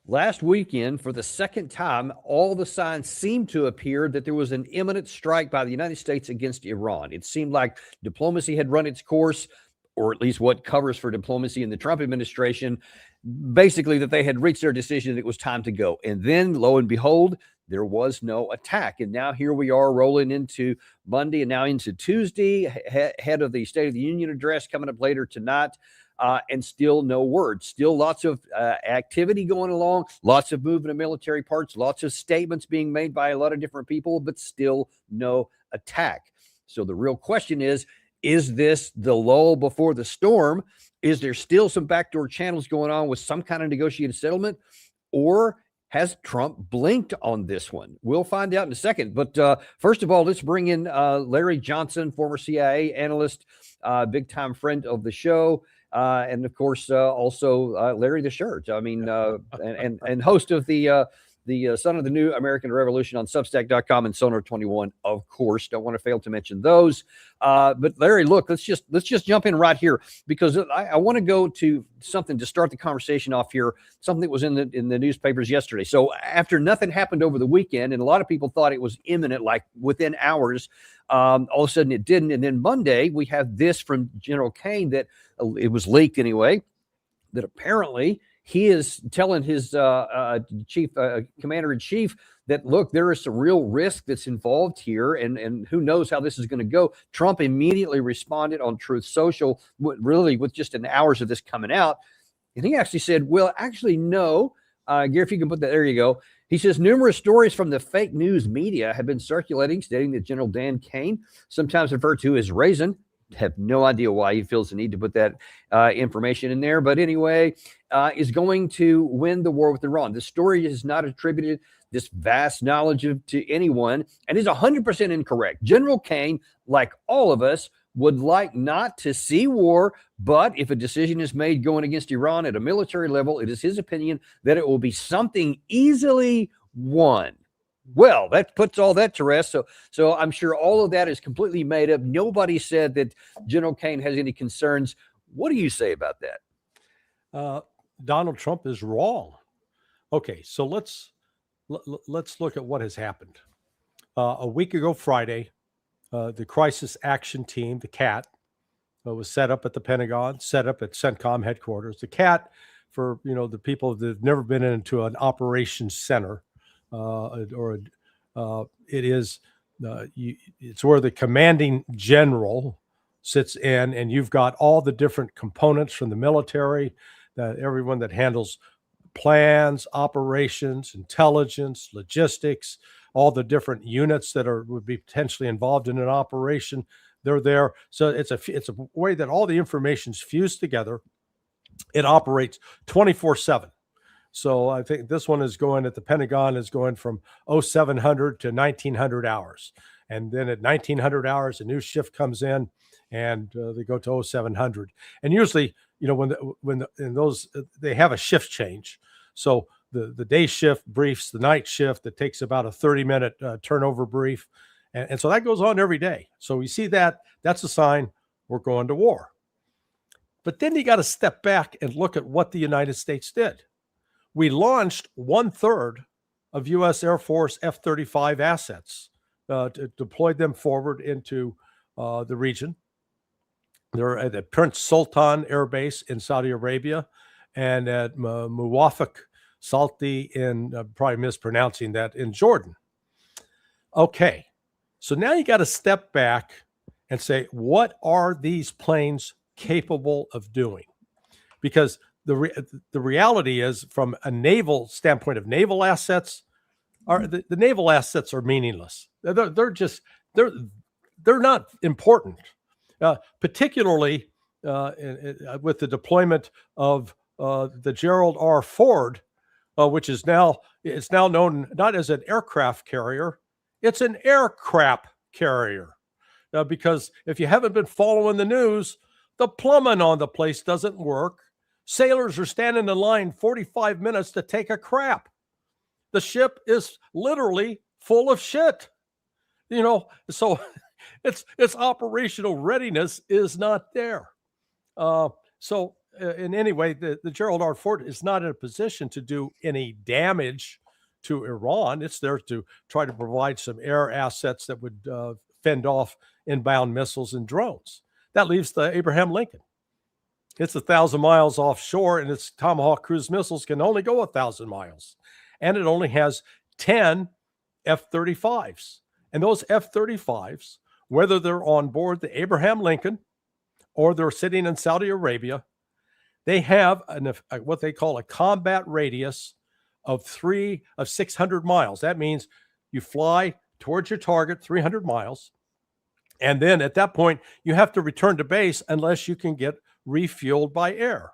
Last weekend, for the second time, all the signs seemed to appear that there was an imminent strike by the United States against Iran. It seemed like diplomacy had run its course, or at least what covers for diplomacy in the Trump administration, basically that they had reached their decision that it was time to go. And then, lo and behold, there was no attack. And now here we are rolling into Monday and now into Tuesday, ahead of the State of the Union address coming up later tonight. And still no word. Still lots of activity going along, lots of movement of military parts, lots of statements being made by a lot of different people, but still no attack. So the real question is this the lull before the storm? Is there still some backdoor channels going on with some kind of negotiated settlement? Or has Trump blinked on this one? We'll find out in a second. But first of all, let's bring in Larry Johnson, former CIA analyst, big time friend of the show. And of course, also Larry the Shirt. I mean, and host of the Son of the New American Revolution on Substack.com and Sonar 21, of course. Don't want to fail to mention those. But Larry, look, let's just jump in right here, because I want to go to something to start the conversation off here. Something that was in the newspapers yesterday. So after nothing happened over the weekend, and a lot of people thought it was imminent, like within hours. All of a sudden it didn't. And then Monday we have this from General Kaine that it was leaked anyway, that apparently he is telling his chief commander-in-chief that, look, there is some real risk that's involved here, and who knows how this is going to go. Trump immediately responded on Truth Social, really with just an hours of this coming out. And he actually said, well, actually, no. Gary, if you can put that, there you go. He says numerous stories from the fake news media have been circulating stating that General Dan Kaine, sometimes referred to as Raisin, have no idea why he feels the need to put that information in there. But anyway, is going to win the war with Iran. The story is not attributed this vast knowledge to anyone and is 100% incorrect. General Kaine, like all of us, would like not to see war, but if a decision is made going against Iran at a military level, it is his opinion that it will be something easily won. Well, that puts all that to rest. So I'm sure all of that is completely made up. Nobody said that General Kaine has any concerns. What do you say about that? Donald Trump is wrong. Okay, so let's look at what has happened. A week ago Friday, the Crisis Action Team, the CAT, was set up at the Pentagon, set up at CENTCOM headquarters. The CAT, for the people that have never been into an operations center, it's where the commanding general sits in, and you've got all the different components from the military, everyone that handles plans, operations, intelligence, logistics, all the different units that would be potentially involved in an operation. They're there. So it's a way that all the information's fused together. It operates 24/7. So I think this one is going at the Pentagon is going from 0700 to 1900 hours. And then at 1900 hours, a new shift comes in and they go to 0700. And usually, they have a shift change. So the day shift briefs the night shift. That takes about a 30-minute turnover brief. And so that goes on every day. So we see that's a sign we're going to war. But then you got to step back and look at what the United States did. We launched 1/3 of U.S. Air Force F-35 assets, deployed them forward into the region. They're at the Prince Sultan Air Base in Saudi Arabia and at Muwafaq Salti in, probably mispronouncing that, in Jordan. Okay, so now you got to step back and say, what are these planes capable of doing? Because the reality is, from a naval standpoint of naval assets, the naval assets are meaningless. They're not important, particularly with the deployment of the Gerald R. Ford, which is now known not as an aircraft carrier, it's an aircraft carrier. Because if you haven't been following the news, the plumbing on the place doesn't work. Sailors are standing in line 45 minutes to take a crap. The ship is literally full of shit. So its operational readiness is not there. So in any way, the Gerald R. Ford is not in a position to do any damage to Iran. It's there to try to provide some air assets that would fend off inbound missiles and drones. That leaves the Abraham Lincoln. It's 1,000 miles offshore, and its Tomahawk cruise missiles can only go 1,000 miles. And it only has 10 F-35s. And those F-35s, whether they're on board the Abraham Lincoln or they're sitting in Saudi Arabia, they have what they call a combat radius of 600 miles. That means you fly towards your target 300 miles. And then at that point, you have to return to base unless you can get refueled by air.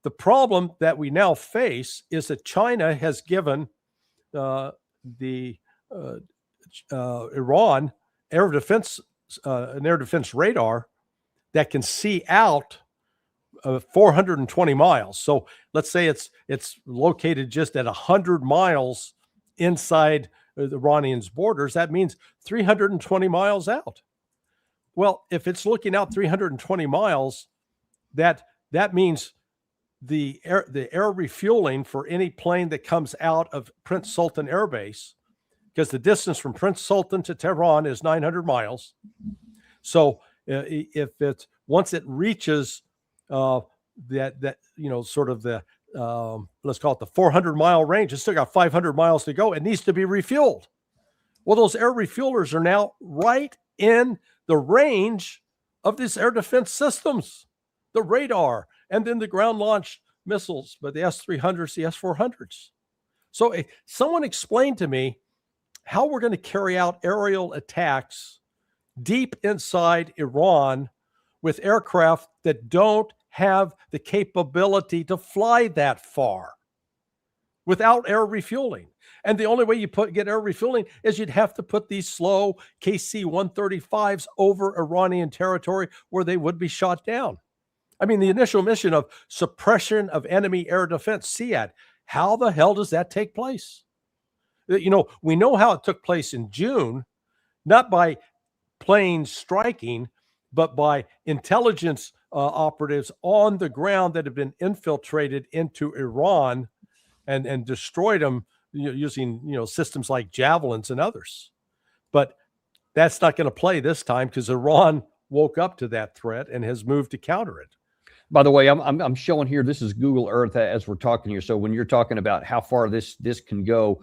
The problem that we now face is that China has given Iran air defense, an air defense radar that can see out 420 miles. So let's say it's located just at 100 miles inside the Iranians' borders. That means 320 miles out. Well, if it's looking out 320 miles, that means the air refueling for any plane that comes out of Prince Sultan Air Base, because the distance from Prince Sultan to Tehran is 900 miles. So if it's once it reaches that sort of the let's call it the 400-mile range, it's still got 500 miles to go. It needs to be refueled. Well, those air refuelers are now right in the range of these air defense systems, the radar, and then the ground-launched missiles, but the S-300s, the S-400s. So someone explained to me how we're going to carry out aerial attacks deep inside Iran with aircraft that don't have the capability to fly that far without air refueling. And the only way you get air refueling is you'd have to put these slow KC-135s over Iranian territory where they would be shot down. I mean, the initial mission of suppression of enemy air defense, SEAD, how the hell does that take place? We know how it took place in June, not by planes striking, but by intelligence operatives on the ground that have been infiltrated into Iran and destroyed them using systems like javelins and others. But that's not going to play this time because Iran woke up to that threat and has moved to counter it. By the way, I'm showing here, this is Google Earth as we're talking here. So when you're talking about how far this can go,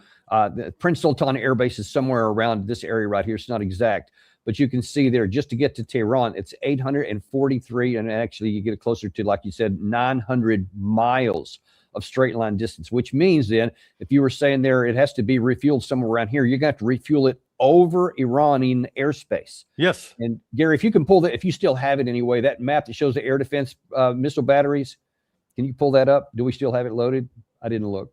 Prince Sultan Air Base is somewhere around this area right here. It's not exact, but you can see there just to get to Tehran, it's 843. And actually you get closer to, like you said, 900 miles of straight line distance, which means then if you were saying there, it has to be refueled somewhere around here, you're going to have to refuel it over Iranian airspace. Yes. And Gary, if you can pull that, if you still have it anyway, that map that shows the air defense missile batteries, can you pull that up? Do we still have it loaded? I didn't look.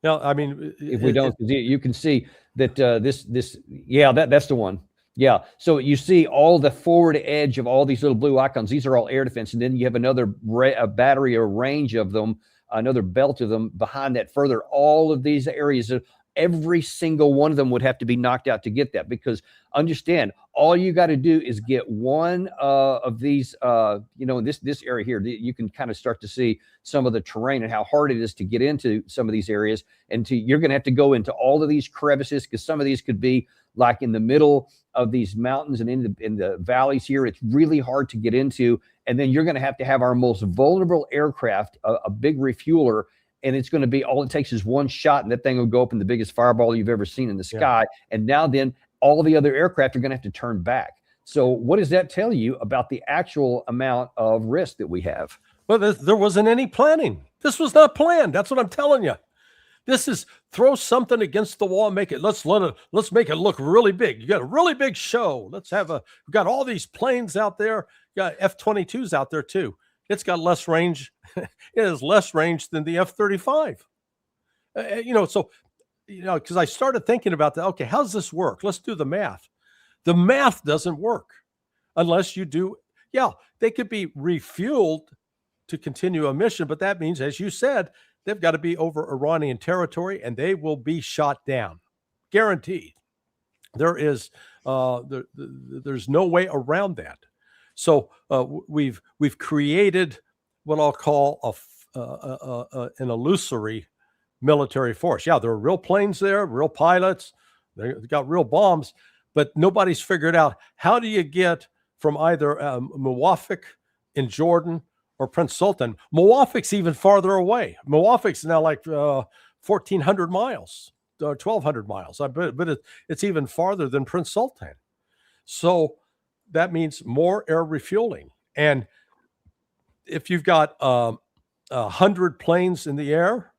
No, I mean, if we don't, you can see that that's the one. Yeah. So you see all the forward edge of all these little blue icons. These are all air defense. And then you have another battery or range of them, another belt of them behind that further. All of these areas, every single one of them would have to be knocked out to get that, because understand, all you got to do is get one of these, this area here, you can kind of start to see some of the terrain and how hard it is to get into some of these areas. And you're going to have to go into all of these crevices, because some of these could be like in the middle of these mountains and in the valleys here. It's really hard to get into. And then you're going to have our most vulnerable aircraft, a big refueler, and it's going to be, all it takes is one shot and that thing will go up in the biggest fireball you've ever seen in the sky. Yeah. And now then all the other aircraft are going to have to turn back. So what does that tell you about the actual amount of risk that we have? Well, there wasn't any planning. This was not planned. That's what I'm telling you. This is throw something against the wall, let's make it look really big. You got a really big show. We've got all these planes out there. You got F-22s out there too. It's got less range. It has less range than the F-35. Because I started thinking about that. Okay, how does this work? Let's do the math. The math doesn't work unless you do. Yeah, they could be refueled to continue a mission, but that means, as you said, they've got to be over Iranian territory and they will be shot down. Guaranteed. There is there's no way around that. So we've created what I'll call an illusory military force. Yeah, there are real planes there, real pilots, they've got real bombs, but nobody's figured out how do you get from either Muwafiq in Jordan or Prince Sultan. Muwafiq's even farther away. Muwafiq's now like 1,400 miles, 1,200 miles, but it's even farther than Prince Sultan. So that means more air refueling. And if you've got 100 planes in the air,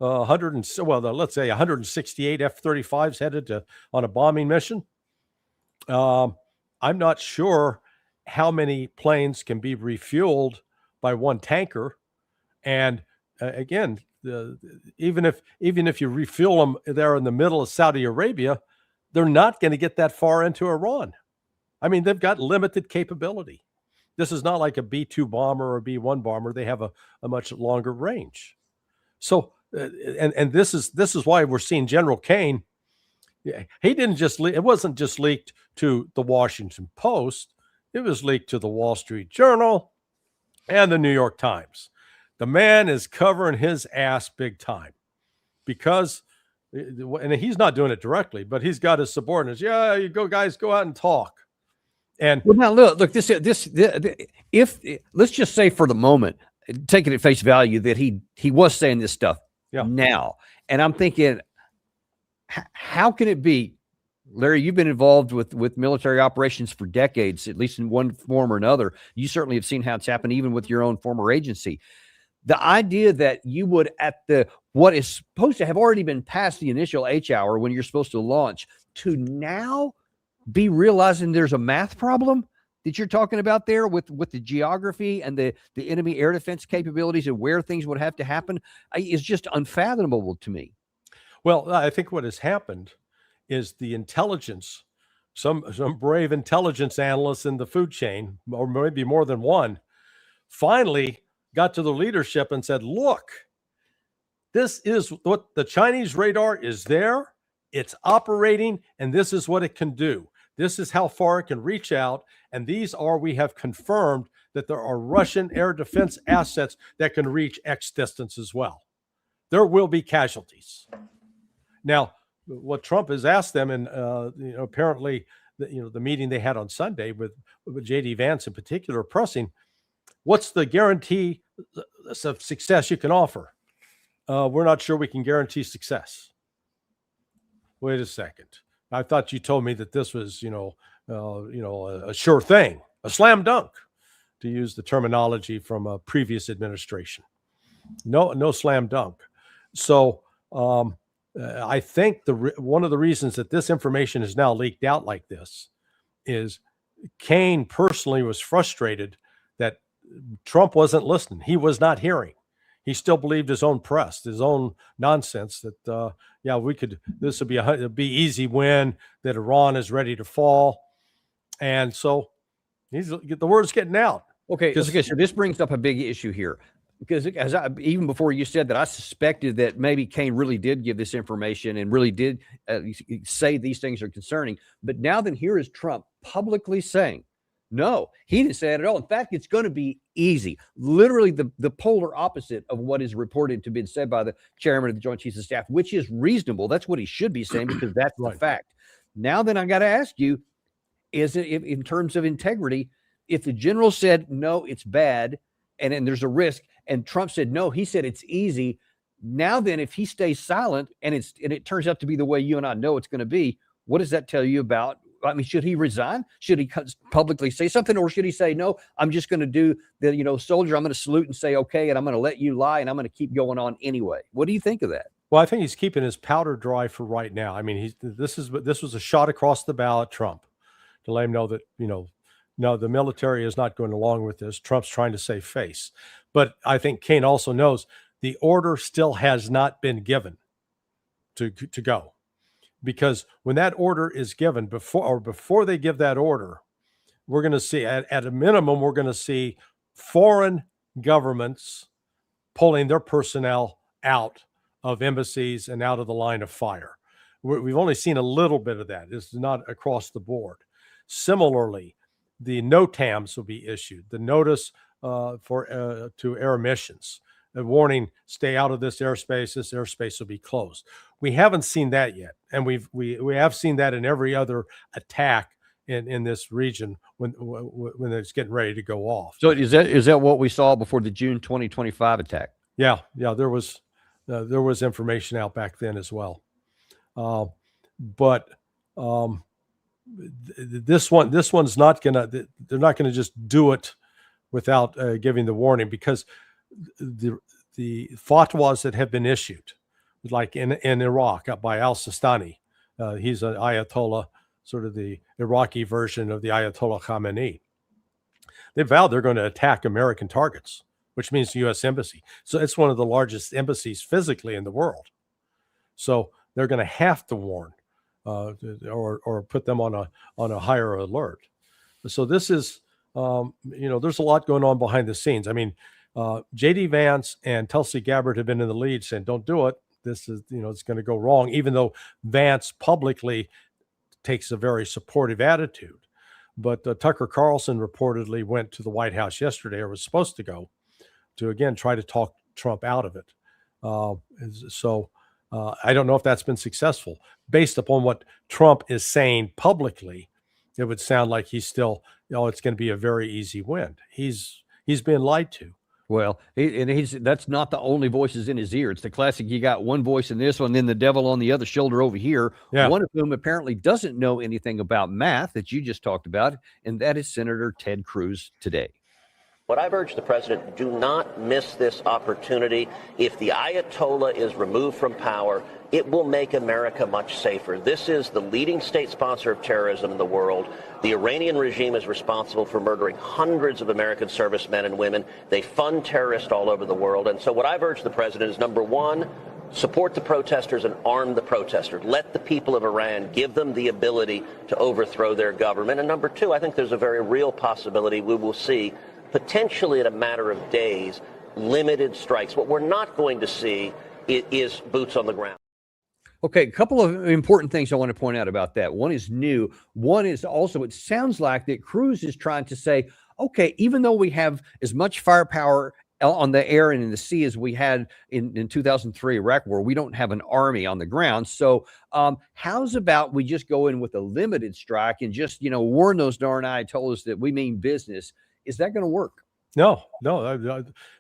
let's say 168 F-35s headed on a bombing mission. I'm not sure how many planes can be refueled by one tanker. And again, even if you refuel them there in the middle of Saudi Arabia, they're not going to get that far into Iran. I mean, they've got limited capability. This is not like a B-2 bomber or a B-1 bomber. They have a much longer range. So, and this is why we're seeing General Kaine. He didn't just it wasn't just leaked to the Washington Post. It was leaked to the Wall Street Journal and the New York Times. The man is covering his ass big time because, and he's not doing it directly, but he's got his subordinates. Yeah, you go guys, go out and talk. And well, now look, this if let's just say for the moment, take it at face value that he was saying this stuff now, and I'm thinking, how can it be, Larry? You've been involved with military operations for decades, at least in one form or another. You certainly have seen how it's happened, even with your own former agency. The idea that you would, at what is supposed to have already been past the initial H hour when you're supposed to launch, to now be realizing there's a math problem that you're talking about there with the geography and the enemy air defense capabilities and where things would have to happen is just unfathomable to me. Well, I think what has happened is the intelligence, some brave intelligence analysts in the food chain, or maybe more than one, finally got to the leadership and said, look, this is what the Chinese radar is there. It's operating, and this is what it can do. This is how far it can reach out. And we have confirmed that there are Russian air defense assets that can reach X distance as well. There will be casualties. Now, what Trump has asked them, and apparently, the meeting they had on Sunday with J.D. Vance in particular pressing, what's the guarantee of success you can offer? We're not sure we can guarantee success. Wait a second. I thought you told me that this was, a sure thing, a slam dunk, to use the terminology from a previous administration. No slam dunk. So I think one of the reasons that this information is now leaked out like this is Kaine personally was frustrated that Trump wasn't listening. He was not hearing. He still believed his own press, his own nonsense that, this would be easy win, that Iran is ready to fall. And so the word's getting out. Okay. So this brings up a big issue here, because even before you said that, I suspected that maybe Kaine really did give this information and really did say these things are concerning. But now then, here is Trump publicly saying, no, he didn't say it at all. In fact, it's going to be easy. Literally the polar opposite of what is reported to be said by the chairman of the Joint Chiefs of Staff, which is reasonable. That's what he should be saying, because that's right. The fact. Now then, I got to ask you, is it in terms of integrity, if the general said, no, it's bad, and there's a risk, and Trump said, no, he said it's easy. Now then, if he stays silent and it turns out to be the way you and I know it's going to be, what does that tell you about? I mean, should he resign? Should he publicly say something, or should he say, no, I'm just going to do the, soldier, I'm going to salute and say, okay, and I'm going to let you lie, and I'm going to keep going on anyway. What do you think of that? Well, I think he's keeping his powder dry for right now. I mean, this was a shot across the bow at Trump to let him know that, no, the military is not going along with this. Trump's trying to save face. But I think Kaine also knows the order still has not been given to go. Because when that order is given, before they give that order, we're going to see, at a minimum, we're going to see foreign governments pulling their personnel out of embassies and out of the line of fire. We've only seen a little bit of that. It's not across the board. Similarly, the NOTAMs will be issued, the notice to air emissions, a warning: stay out of this airspace. This airspace will be closed. We haven't seen that yet, and we have seen that in every other attack in this region when it's getting ready to go off. So is that what we saw before the June 2025 attack? Yeah, there was information out back then as well, but this one's not gonna. They're not gonna just do it without giving the warning, because the fatwas that have been issued, like in Iraq by al-Sistani, he's an Ayatollah, sort of the Iraqi version of the Ayatollah Khamenei. They vowed they're going to attack American targets, which means the U.S. Embassy. So it's one of the largest embassies physically in the world. So they're going to have to warn or put them on a higher alert. So this is, there's a lot going on behind the scenes. I mean, J.D. Vance and Tulsi Gabbard have been in the lead saying, don't do it. This is, it's going to go wrong, even though Vance publicly takes a very supportive attitude. But Tucker Carlson reportedly went to the White House yesterday, or was supposed to go, to again try to talk Trump out of it. I don't know if that's been successful. Based upon what Trump is saying publicly, it would sound like he's still, it's going to be a very easy win. He's been lied to. Well, that's not the only voices in his ear. It's the classic: you got one voice in this one, then the devil on the other shoulder over here. Yeah. One of whom apparently doesn't know anything about math that you just talked about, and that is Senator Ted Cruz today. What I've urged the president: do not miss this opportunity. If the Ayatollah is removed from power, it will make America much safer. This is the leading state sponsor of terrorism in the world. The Iranian regime is responsible for murdering hundreds of American servicemen and women. They fund terrorists all over the world. And so what I've urged the president is, number one, support the protesters and arm the protesters. Let the people of Iran, give them the ability to overthrow their government. And number two, I think there's a very real possibility we will see, potentially in a matter of days, limited strikes. What we're not going to see is boots on the ground. Okay, a couple of important things I want to point out about that. One is new. One is also, it sounds like that Cruz is trying to say, okay, even though we have as much firepower on the air and in the sea as we had in 2003 Iraq War, we don't have an army on the ground. So how's about we just go in with a limited strike and just, warn those darn Ayatollahs that we mean business? Is that going to work? No.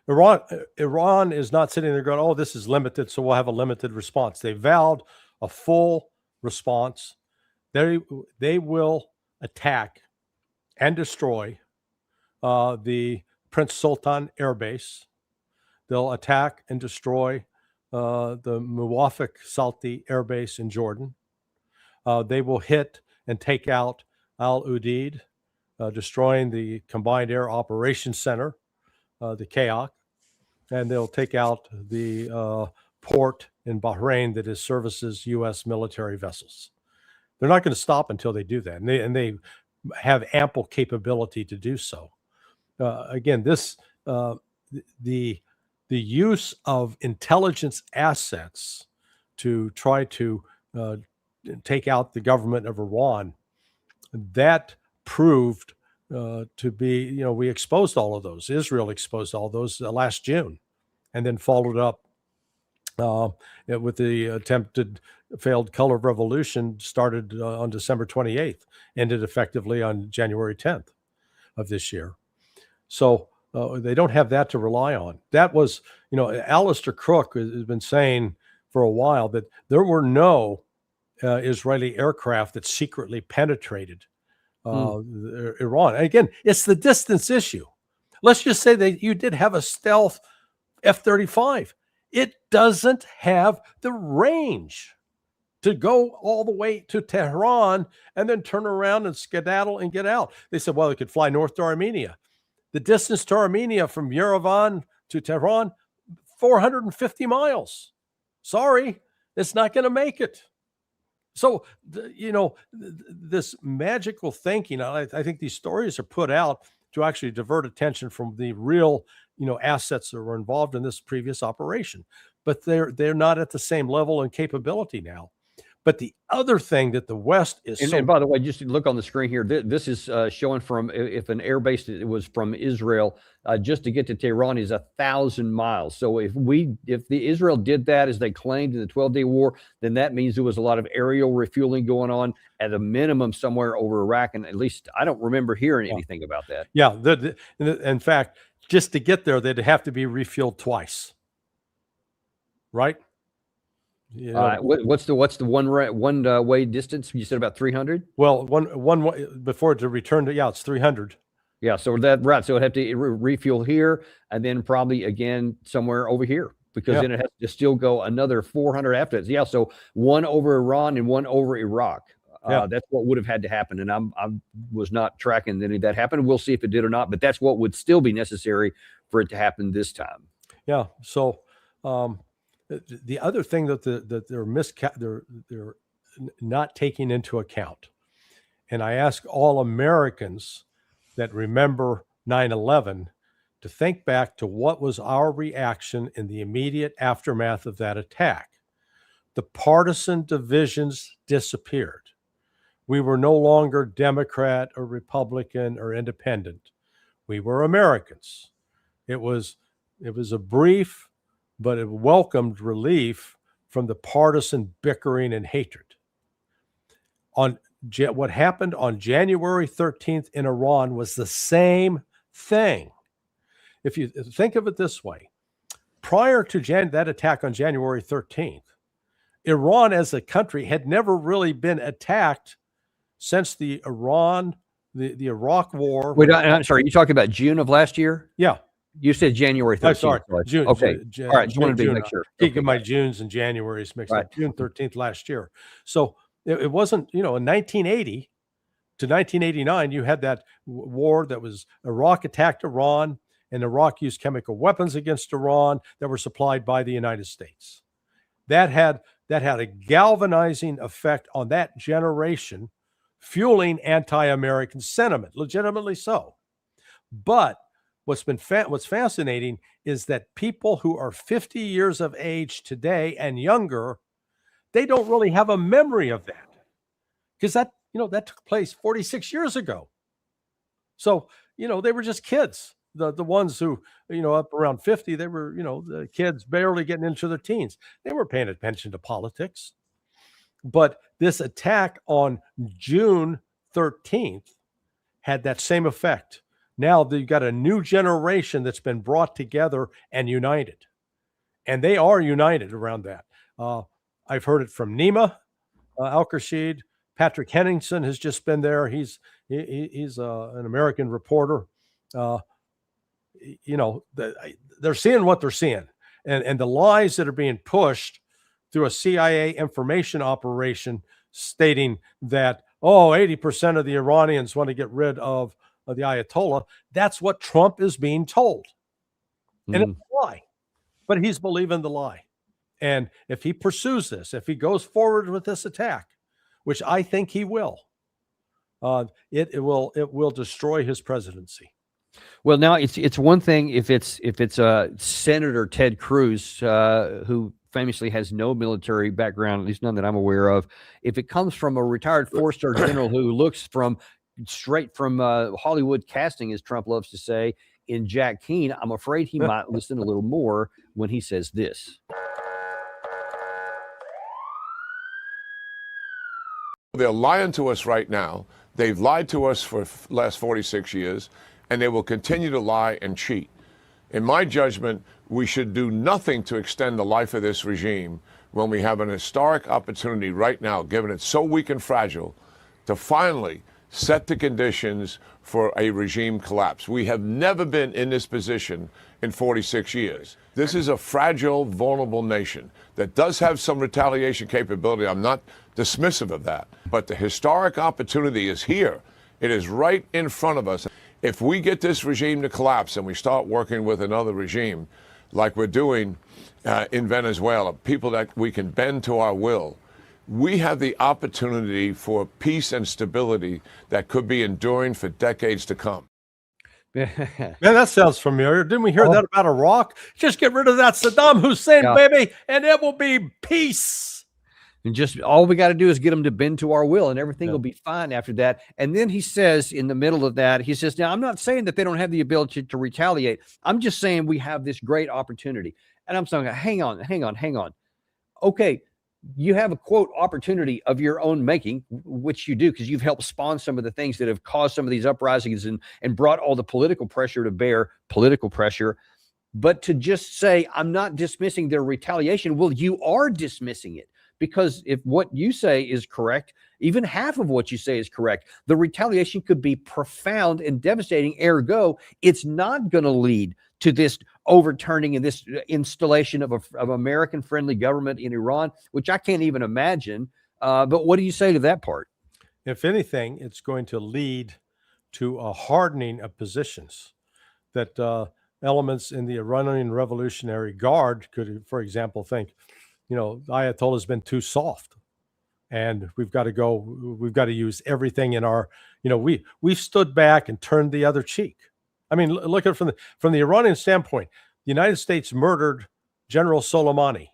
Iran is not sitting there going, oh, this is limited, so we'll have a limited response. They vowed a full response. They will attack and destroy the Prince Sultan Air Base. They'll attack and destroy the Muwafaq Salti Air Base in Jordan. They will hit and take out Al Udeid, destroying the Combined Air Operations Center, the KAOC, and they'll take out the port in Bahrain that services U.S. military vessels. They're not going to stop until they do that, and they have ample capability to do so. Again, the use of intelligence assets to try to take out the government of Iran, that proved to be, we exposed all of those. Israel exposed all those last June, and then followed up with the attempted failed color revolution started on December 28th, ended effectively on January 10th of this year. So they don't have that to rely on. That was, Alistair Crook has been saying for a while that there were no Israeli aircraft that secretly penetrated Iran. And again, it's the distance issue. Let's just say that you did have a stealth F-35. It doesn't have the range to go all the way to Tehran and then turn around and skedaddle and get out. They said, well, it could fly north to Armenia. The distance to Armenia from Yerevan to Tehran, 450 miles. Sorry, it's not going to make it. So, this magical thinking, I think these stories are put out to actually divert attention from the real, assets that were involved in this previous operation. But they're not at the same level and capability now. But the other thing that the West is And by the way, just look on the screen here. This is showing from if an air base that was from Israel, just to get to Tehran is 1,000 miles. So if the Israel did that as they claimed in the 12-day war, then that means there was a lot of aerial refueling going on at a minimum somewhere over Iraq. And at least I don't remember hearing anything about that. Yeah. In fact, just to get there, they'd have to be refueled twice. Right? You know, What's the one way distance? You said about 300. well, one way before to return to, it's 300. Yeah, so that right. So it'd have to refuel here, and then probably again somewhere over here, because then it has to still go another 400 after that. Yeah, so one over Iran and one over Iraq. That's what would have had to happen, and I was not tracking any of that happened. We'll see if it did or not, but that's what would still be necessary for it to happen this time. Yeah. So. The other thing that they're not taking into account, and I ask all Americans that remember 9/11 to think back to what was our reaction in the immediate aftermath of that attack. The partisan divisions disappeared. We were no longer Democrat or Republican or independent. We were Americans. It was a brief but it welcomed relief from the partisan bickering and hatred. What happened on January 13th in Iran was the same thing. If you think of it this way, prior to that attack on January 13th, Iran as a country had never really been attacked since the Iraq War. Wait, I'm sorry, you talking about June of last year? Yeah. You said January 13th. Sorry, June. Okay. All right. Just wanted to make sure. Keeping my Junes and Januaries mixed up. June 13th last year. So it wasn't, in 1980 to 1989, you had that war that was Iraq attacked Iran, and Iraq used chemical weapons against Iran that were supplied by the United States. That had a galvanizing effect on that generation, fueling anti-American sentiment, legitimately so. But what's fascinating is that people who are 50 years of age today and younger, they don't really have a memory of that, because that took place 46 years ago. So, they were just kids. The ones who, up around 50, they were, the kids barely getting into their teens. They were paying attention to politics. But this attack on June 13th had that same effect. Now you've got a new generation that's been brought together and united. And they are united around that. I've heard it from Nima Al-Rashid. Patrick Henningsen has just been there. He's an American reporter. They're seeing what they're seeing. And the lies that are being pushed through a CIA information operation stating that, 80% of the Iranians want to get rid of the Ayatollah. That's what Trump is being told. And it's a lie. But he's believing the lie. And if he pursues this, if he goes forward with this attack, which I think he will, it will destroy his presidency. Well, now it's one thing if it's Senator Ted Cruz, who famously has no military background, at least none that I'm aware of. If it comes from a retired four-star general who looks straight from Hollywood casting, as Trump loves to say, in Jack Kaine, I'm afraid he might listen a little more when he says this. They're lying to us right now. They've lied to us for the last 46 years, and they will continue to lie and cheat. In my judgment, we should do nothing to extend the life of this regime when we have an historic opportunity right now, given it's so weak and fragile, to finally set the conditions for a regime collapse. We have never been in this position in 46 years. This is a fragile, vulnerable nation that does have some retaliation capability. I'm not dismissive of that. But the historic opportunity is here. It is right in front of us. If we get this regime to collapse and we start working with another regime, like we're doing in Venezuela, people that we can bend to our will, we have the opportunity for peace and stability that could be enduring for decades to come. Man, that sounds familiar. Didn't we hear that about Iraq? Just get rid of that Saddam Hussein, baby, and it will be peace. And just all we got to do is get them to bend to our will, and everything Yeah. will be fine after that. And then he says in the middle of that, he says, now, I'm not saying that they don't have the ability to retaliate. I'm just saying we have this great opportunity. And I'm saying, hang on. Okay, you have a, quote, opportunity of your own making, which you do because you've helped spawn some of the things that have caused some of these uprisings and brought all the political pressure to bear, political pressure. But to just say, I'm not dismissing their retaliation, well, you are dismissing it. Because if what you say is correct, even half of what you say is correct, the retaliation could be profound and devastating. Ergo, it's not going to lead to this overturning and this installation of American-friendly government in Iran, which I can't even imagine. But what do you say to that part? If anything, it's going to lead to a hardening of positions that elements in the Iranian Revolutionary Guard could, for example, think, the Ayatollah has been too soft and we've got to use everything in our, we've stood back and turned the other cheek. I mean, look at it from the Iranian standpoint. The United States murdered General Soleimani.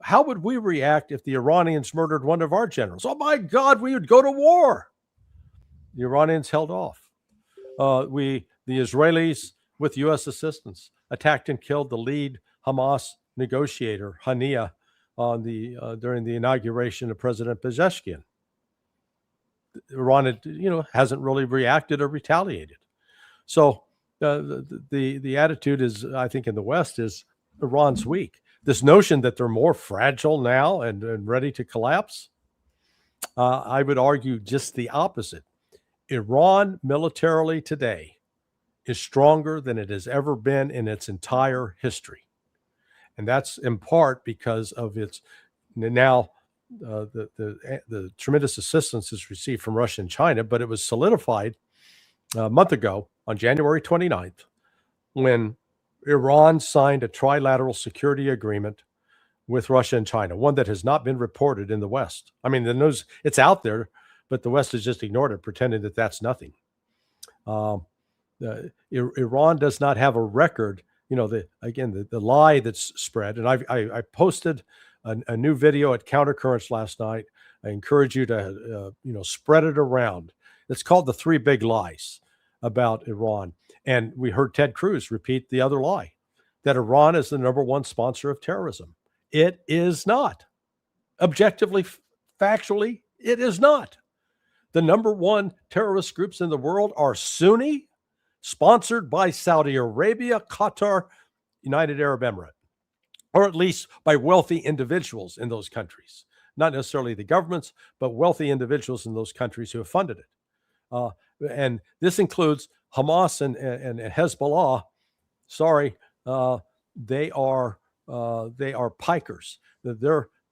How would we react if the Iranians murdered one of our generals? Oh my God, we would go to war. The Iranians held off. The Israelis, with U.S. assistance, attacked and killed the lead Hamas negotiator, Hania, during the inauguration of President Pezeshkian. Iran hasn't really reacted or retaliated. So the attitude is, I think, in the West is Iran's weak. This notion that they're more fragile now and ready to collapse, I would argue just the opposite. Iran militarily today is stronger than it has ever been in its entire history. And that's in part because of its now the tremendous assistance it's received from Russia and China, but it was solidified a month ago on January 29th when Iran signed a trilateral security agreement with Russia and China, one that has not been reported in the West. I mean, the news, it's out there, but the West has just ignored it, pretending that that's nothing. Iran does not have a record. The lie that's spread, and I posted a new video at Countercurrents last night. I encourage you to spread it around. It's called The Three Big Lies about Iran. And we heard Ted Cruz repeat the other lie, that Iran is the number one sponsor of terrorism. It is not. Objectively, factually, it is not. The number one terrorist groups in the world are Sunni, sponsored by Saudi Arabia, Qatar, United Arab Emirates, or at least by wealthy individuals in those countries. Not necessarily the governments, but wealthy individuals in those countries who have funded it. And this includes Hamas and Hezbollah. Sorry, they are pikers.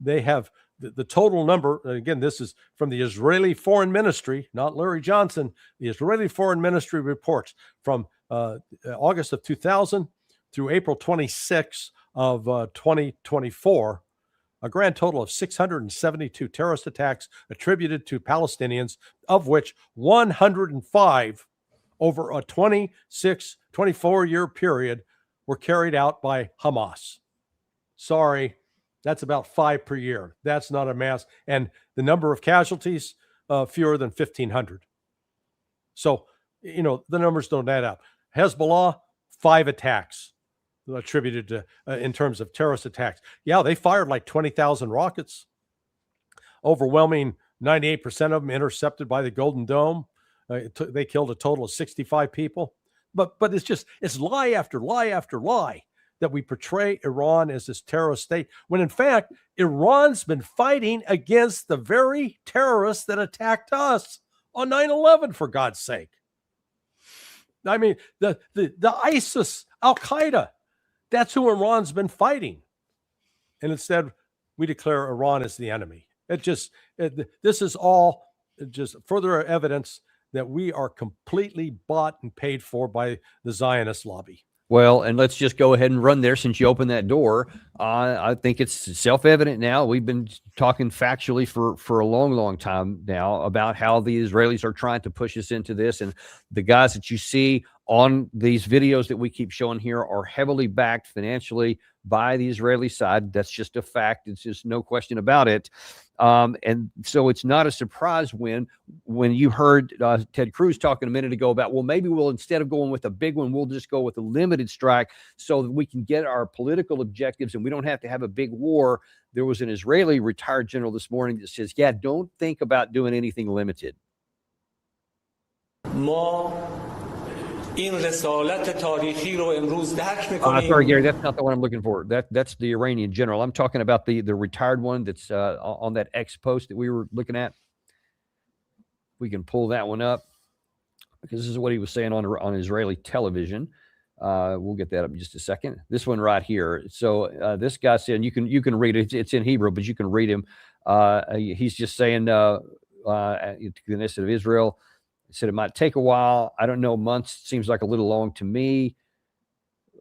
They have the total number. Again, this is from the Israeli Foreign Ministry, not Larry Johnson. The Israeli Foreign Ministry reports from August of 2000 through April 26 of 2024, a grand total of 672 terrorist attacks attributed to Palestinians, of which 105 over a 24-year period were carried out by Hamas. Sorry, that's about 5 per year. That's not a mass. And the number of casualties, fewer than 1,500. So, the numbers don't add up. Hezbollah, 5 attacks attributed to, in terms of terrorist attacks. Yeah, they fired like 20,000 rockets. Overwhelming 98% of them intercepted by the Golden Dome. They killed a total of 65 people. But it's lie after lie after lie that we portray Iran as this terrorist state, when in fact, Iran's been fighting against the very terrorists that attacked us on 9/11, for God's sake. I mean, the ISIS, Al-Qaeda, that's who Iran's been fighting. And instead, we declare Iran as the enemy. This is all just further evidence that we are completely bought and paid for by the Zionist lobby. Well, and let's just go ahead and run there since you opened that door. I think it's self-evident now. We've been talking factually for a long, long time now about how the Israelis are trying to push us into this. And the guys that you see on these videos that we keep showing here are heavily backed financially by the Israeli side. That's just a fact. It's just no question about it. And so it's not a surprise when you heard Ted Cruz talking a minute ago about, well, maybe we'll, instead of going with a big one, we'll just go with a limited strike so that we can get our political objectives and we don't have to have a big war. There was an Israeli retired general this morning that says, yeah, don't think about doing anything limited. Sorry, Gary, that's not the one I'm looking for. That's the Iranian general. I'm talking about the retired one that's on that X post that we were looking at. We can pull that one up because this is what he was saying on Israeli television. We'll get that up in just a second. This one right here. So this guy said, you can read it. It's in Hebrew, but you can read him. He's just saying to the Knesset of Israel. He said it might take a while. I don't know. Months seems like a little long to me,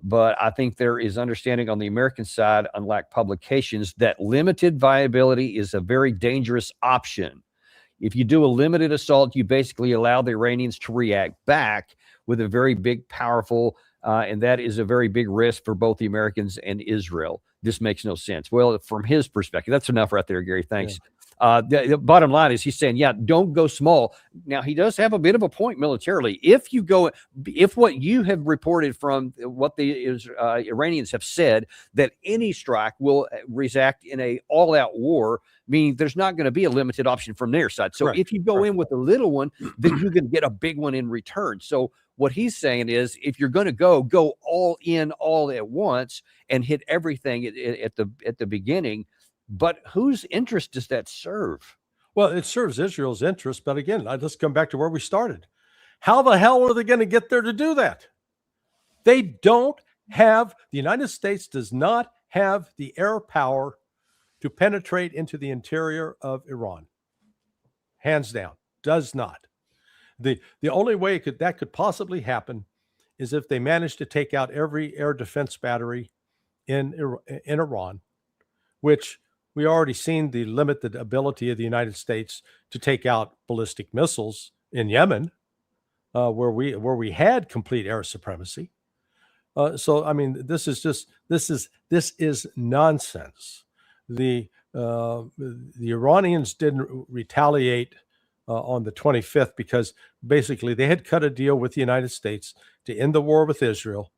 but I think there is understanding on the American side, unlike publications, that limited viability is a very dangerous option. If you do a limited assault, you basically allow the Iranians to react back with a very big, powerful, and that is a very big risk for both the Americans and Israel. This makes no sense. Well, from his perspective, that's enough right there, Gary. Thanks. Yeah. The bottom line is he's saying, yeah, don't go small. Now, he does have a bit of a point militarily. If what you have reported from what the Iranians have said, that any strike will result in a all-out war, meaning there's not going to be a limited option from their side. So if you go in with a little one, then you can get a big one in return. So what he's saying is, if you're going to go all in all at once and hit everything at the beginning. But whose interest does that serve? Well, it serves Israel's interest. But again, let's come back to where we started. How the hell are they going to get there to do that? They don't have, the United States does not have the air power to penetrate into the interior of Iran. Hands down, does not. The only way that could possibly happen is if they manage to take out every air defense battery in Iran, which we already seen the limited ability of the United States to take out ballistic missiles in Yemen, where we had complete air supremacy. So I mean, this is nonsense. The Iranians didn't retaliate on the 25th because basically they had cut a deal with the United States to end the war with Israel.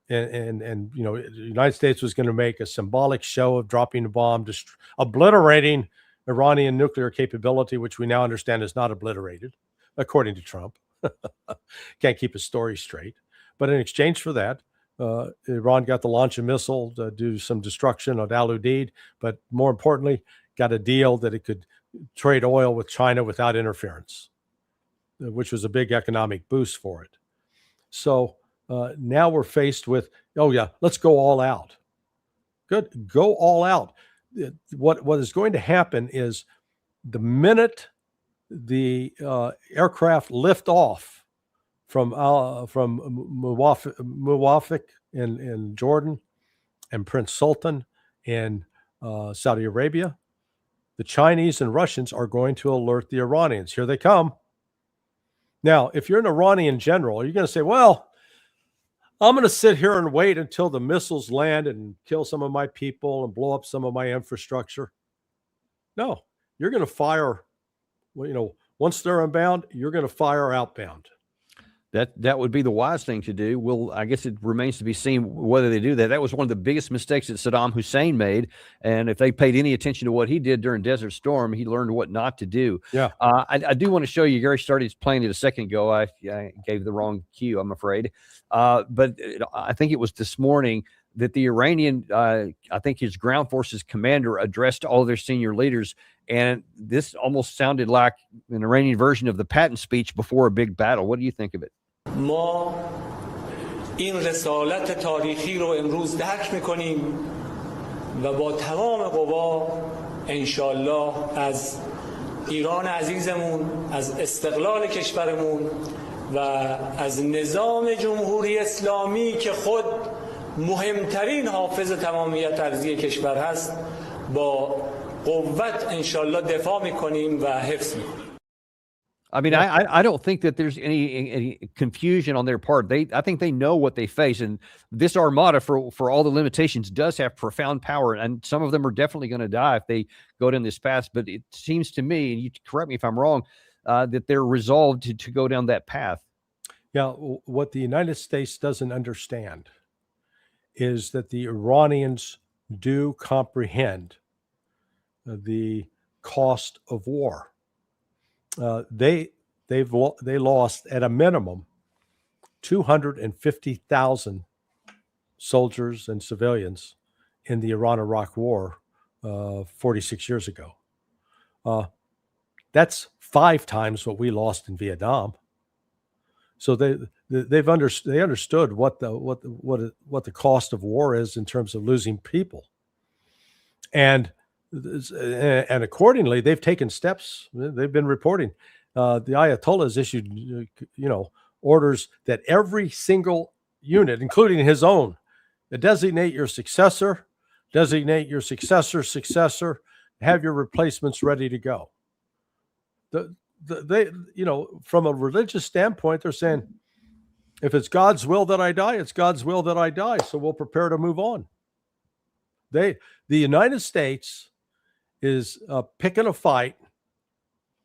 And you know, the United States was going to make a symbolic show of dropping a bomb, just obliterating Iranian nuclear capability, which we now understand is not obliterated, according to Trump. Can't keep his story straight. But in exchange for that, Iran got to launch a missile to do some destruction of Al Udeid, but more importantly, got a deal that it could trade oil with China without interference, which was a big economic boost for it. So now we're faced with, oh yeah, let's go all out. Good, go all out. What is going to happen is the minute the aircraft lift off from Muwafaq in Jordan and Prince Sultan in Saudi Arabia, the Chinese and Russians are going to alert the Iranians. Here they come. Now, if you're an Iranian general, you're going to say, well, I'm going to sit here and wait until the missiles land and kill some of my people and blow up some of my infrastructure. No, you're going to fire, you know, once they're inbound, you're going to fire outbound. That would be the wise thing to do. Well, I guess it remains to be seen whether they do that. That was one of the biggest mistakes that Saddam Hussein made. And if they paid any attention to what he did during Desert Storm, he learned what not to do. Yeah. I do want to show you, Gary started playing it a second ago. I gave the wrong cue, I'm afraid. But I think it was this morning that the Iranian, I think his ground forces commander addressed all their senior leaders. And this almost sounded like an Iranian version of the Patton speech before a big battle. What do you think of it? ما این رسالت تاریخی رو امروز درک میکنیم و با تمام قوا انشالله از ایران عزیزمون، از استقلال کشورمون و از نظام جمهوری اسلامی که خود مهمترین حافظ تمامیت ارضی کشور هست با قوت انشالله دفاع میکنیم و حفظ میکنیم. I mean, I don't think that there's any confusion on their part. I think they know what they face, and this armada, for all the limitations, does have profound power, and some of them are definitely going to die if they go down this path. But it seems to me, and you correct me if I'm wrong, that they're resolved to go down that path. Yeah, what the United States doesn't understand is that the Iranians do comprehend the cost of war. They lost at a minimum 250,000 soldiers and civilians in the Iran-Iraq War 46 years ago. That's 5 times what we lost in Vietnam. So they understood what the cost of war is in terms of losing people, and accordingly they've taken steps. They've been reporting. The Ayatollah has issued orders that every single unit, including his own, designate your successor, successor, have your replacements ready to go. They from a religious standpoint, they're saying, if it's God's will that I die, it's God's will that I die. So we'll prepare to move on. The United States is picking a fight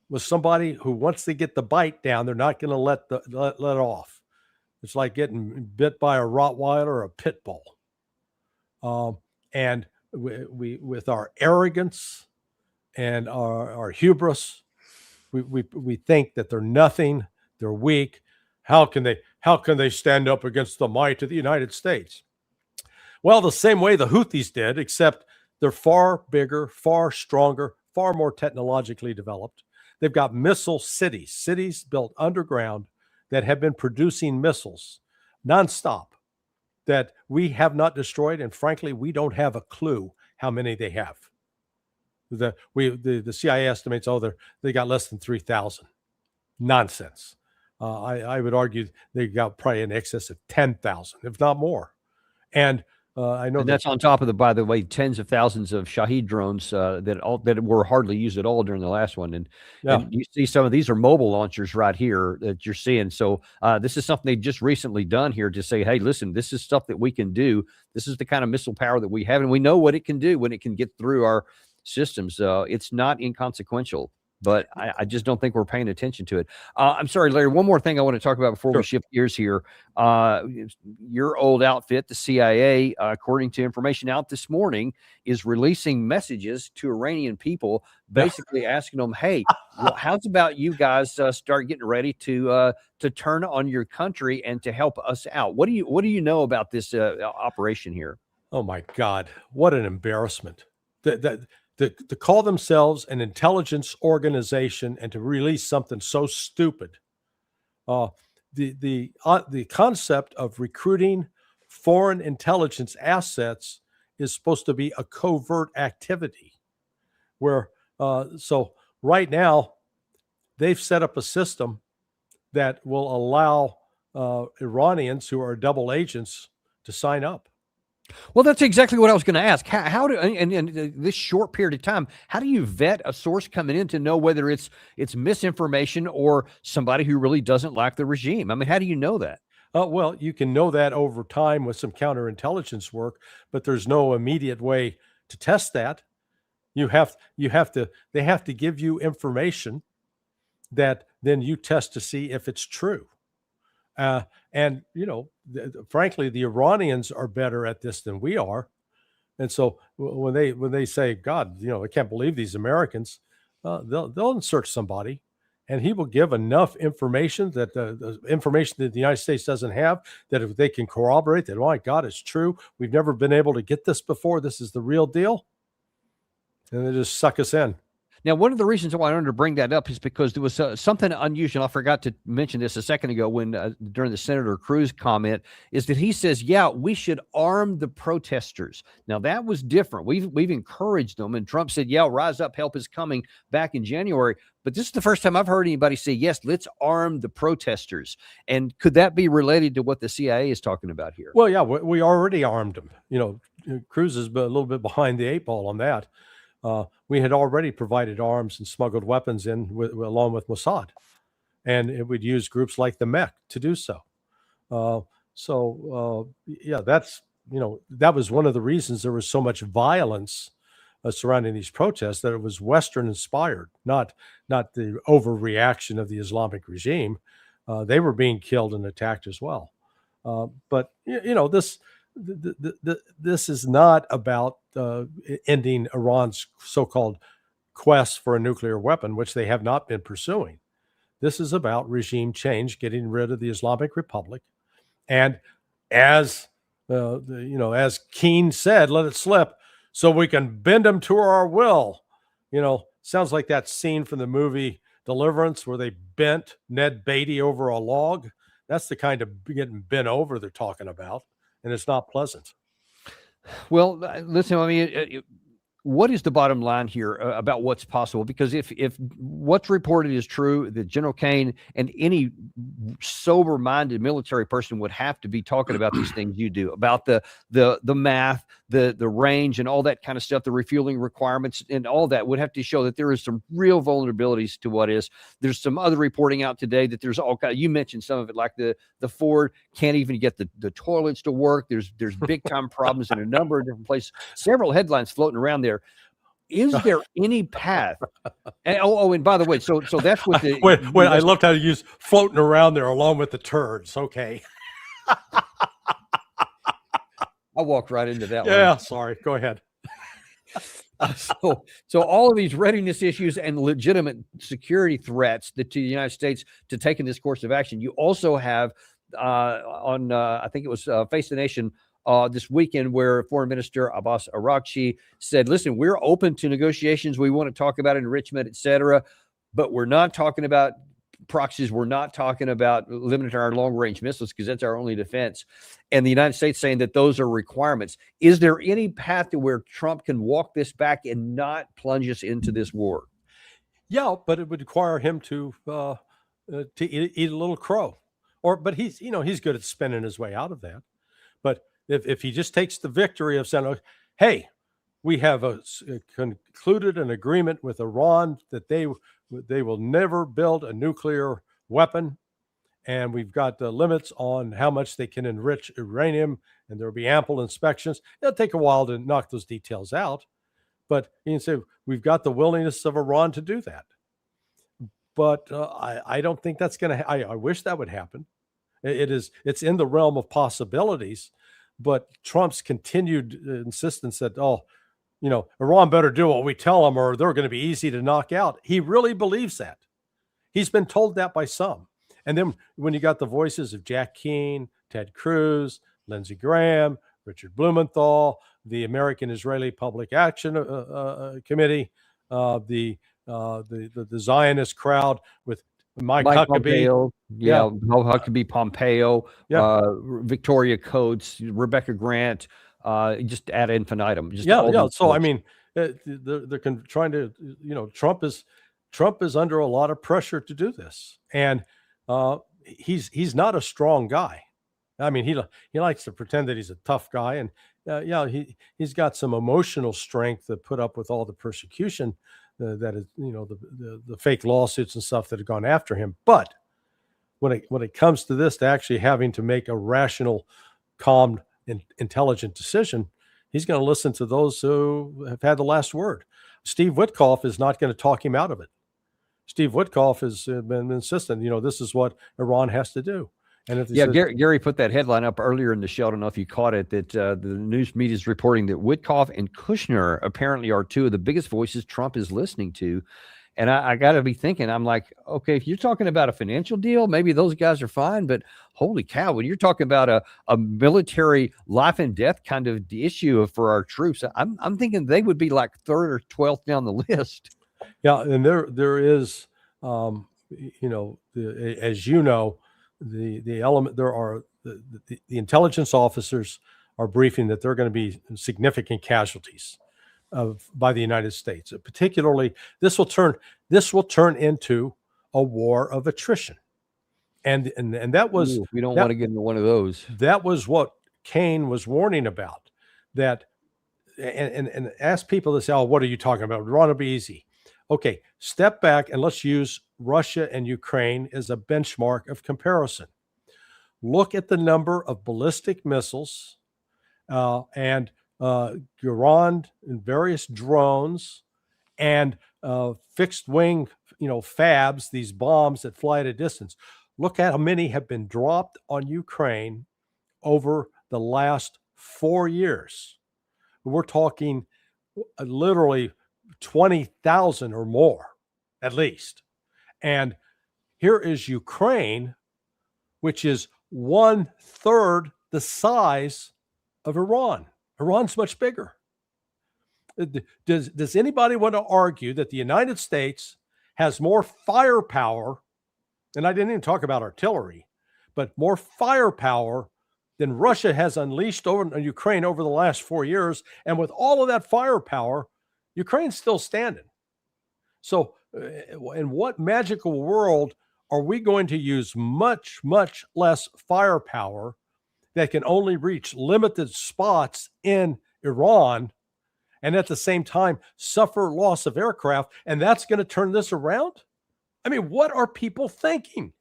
with somebody who, once they get the bite down, they're not going to let off. It's like getting bit by a Rottweiler or a pit bull. And we with our arrogance and our hubris, we think that they're nothing, they're weak. How can they stand up against the might of the United States? Well, the same way the Houthis did, except they're far bigger, far stronger, far more technologically developed. They've got missile cities built underground that have been producing missiles nonstop that we have not destroyed, and frankly, we don't have a clue how many they have. The CIA estimates, they got less than 3,000. Nonsense. I would argue they got probably in excess of 10,000, if not more. And I know that's on top of by the way, tens of thousands of Shahed drones that were hardly used at all during the last one. And you see some of these are mobile launchers right here that you're seeing. So this is something they just recently done here to say, hey, listen, this is stuff that we can do. This is the kind of missile power that we have, and we know what it can do when it can get through our systems. It's not inconsequential. But I just don't think we're paying attention to it. I'm sorry, Larry, one more thing I want to talk about before we shift gears here. Your old outfit, the CIA, according to information out this morning, is releasing messages to Iranian people, basically asking them, hey, how's about you guys start getting ready to turn on your country and to help us out? What do you know about this operation here? Oh, my God. What an embarrassment. To call themselves an intelligence organization and to release something so stupid. The concept of recruiting foreign intelligence assets is supposed to be a covert activity. Where so right now they've set up a system that will allow Iranians who are double agents to sign up. Well, that's exactly what I was going to ask. How do in this short period of time, how do you vet a source coming in to know whether it's misinformation or somebody who really doesn't like the regime? I mean, how do you know that? Well, you can know that over time with some counterintelligence work, but there's no immediate way to test that. They have to give you information that then you test to see if it's true. And frankly, the Iranians are better at this than we are. And so when they say, God, I can't believe these Americans, they'll insert somebody, and he will give enough information that the information that the United States doesn't have, that if they can corroborate that, oh my God, it's true. We've never been able to get this before. This is the real deal. And they just suck us in. Now, one of the reasons why I wanted to bring that up is because there was something unusual. I forgot to mention this a second ago when during the Senator Cruz comment, is that he says, yeah, we should arm the protesters. Now, that was different. We've encouraged them, and Trump said, yeah, rise up, help is coming back in January. But this is the first time I've heard anybody say, yes, let's arm the protesters. And could that be related to what the CIA is talking about here? Well, yeah, we already armed them. Cruz is a little bit behind the 8 ball on that. We had already provided arms and smuggled weapons in along with Mossad. and it would use groups like the MEC to do so. Yeah, that's, that was one of the reasons there was so much violence surrounding these protests, that it was Western inspired, not the overreaction of the Islamic regime. They were being killed and attacked as well. But this is not about ending Iran's so-called quest for a nuclear weapon, which they have not been pursuing. This is about regime change, getting rid of the Islamic Republic, and as as Kaine said, let it slip so we can bend them to our will. Sounds like that scene from the movie Deliverance where they bent Ned Beatty over a log. That's the kind of getting bent over they're talking about, and it's not pleasant. Well, listen, I mean, what is the bottom line here about what's possible? Because if what's reported is true, that General Kaine and any sober-minded military person would have to be talking about these things you do, about the math, the range, and all that kind of stuff, the refueling requirements, and all that would have to show that there is some real vulnerabilities to what is. There's some other reporting out today that there's all kind. You mentioned some of it, like the Ford can't even get the toilets to work. There's big time problems in a number of different places. Several headlines floating around there. Is there any path? And by the way, so that's what the wait. I loved how you use floating around there along with the turds. Okay. I walked right into that one. Yeah, sorry. Go ahead. So all of these readiness issues and legitimate security threats to the United States to taking this course of action. You also have on I think it was Face the Nation this weekend, where Foreign Minister Abbas Araghchi said, listen, we're open to negotiations. We want to talk about enrichment, et cetera, but we're not talking about proxies. We're not talking about limiting our long-range missiles, because that's our only defense. And the United States saying that those are requirements. Is there any path to where Trump can walk this back and not plunge us into this war? Yeah, but it would require him to eat a little crow. But he's good at spinning his way out of that. But if he just takes the victory of saying, hey, we have concluded an agreement with Iran that they will never build a nuclear weapon, and we've got the limits on how much they can enrich uranium, and there'll be ample inspections. It'll take a while to knock those details out, but you can say we've got the willingness of Iran to do that. But I don't think that's going to. I wish that would happen. It's in the realm of possibilities, but Trump's continued insistence that Iran better do what we tell them, or they're going to be easy to knock out. He really believes that. He's been told that by some. And then when you got the voices of Jack Keane, Ted Cruz, Lindsey Graham, Richard Blumenthal, the American-Israeli Public Action Committee, the Zionist crowd with Mike Huckabee, Pompeo, Huckabee, Pompeo, Victoria Coates, Rebecca Grant, just ad infinitum. So I mean, they're trying to, Trump is under a lot of pressure to do this, and he's not a strong guy. I mean, he likes to pretend that he's a tough guy, and he's got some emotional strength to put up with all the persecution that is, the fake lawsuits and stuff that have gone after him. But when it comes to this, to actually having to make a rational, calm, intelligent decision, he's going to listen to those who have had the last word. Steve Witkoff is not going to talk him out of it. Steve Witkoff has been insistent, this is what Iran has to do. And if Gary put that headline up earlier in the show. I don't know if you caught it, that the news media is reporting that Witkoff and Kushner apparently are two of the biggest voices Trump is listening to. And I got to be thinking, I'm like, okay, if you're talking about a financial deal, maybe those guys are fine. But holy cow, when you're talking about a military life and death kind of issue for our troops, I'm thinking they would be like 3rd or 12th down the list. Yeah, and there is, the element, there are the intelligence officers are briefing that there are going to be significant casualties by the United States. Particularly, this will turn into a war of attrition, and that was, we don't want to get into one of those. That was what Kaine was warning about. That and ask people to say, "Oh, what are you talking about? Iran will be easy." Okay, step back and let's use Russia and Ukraine as a benchmark of comparison. Look at the number of ballistic missiles and Iran and various drones and fixed wing, fabs, these bombs that fly at a distance. Look at how many have been dropped on Ukraine over the last 4 years. We're talking literally 20,000 or more, at least. And here is Ukraine, which is 1/3 the size of Iran. Iran's much bigger. Does anybody want to argue that the United States has more firepower, and I didn't even talk about artillery, but more firepower than Russia has unleashed over Ukraine over the last 4 years? And with all of that firepower, Ukraine's still standing. So in what magical world are we going to use much, much less firepower that can only reach limited spots in Iran and at the same time suffer loss of aircraft? And that's going to turn this around? I mean, what are people thinking?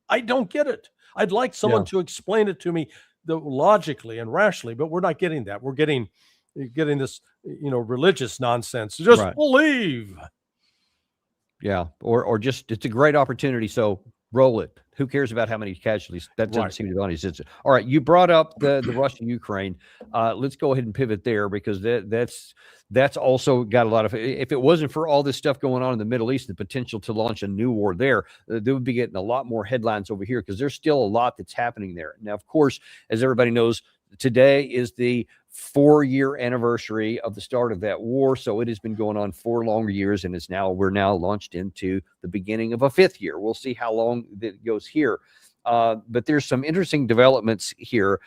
I don't get it. I'd like someone to explain it to me logically and rationally, but we're not getting that. We're getting this, religious nonsense. Just believe. Yeah. Or just, it's a great opportunity. So roll it. Who cares about how many casualties? That doesn't seem to be on his. All right. You brought up the Russia Ukraine. Let's go ahead and pivot there, because that's also got a lot of, if it wasn't for all this stuff going on in the Middle East, the potential to launch a new war there, they would be getting a lot more headlines over here, because there's still a lot that's happening there. Now, of course, as everybody knows, today is the 4-year anniversary of the start of that war. So it has been going on 4 longer years, and we're now launched into the beginning of a 5th year. We'll see how long it goes here. But there's some interesting developments here.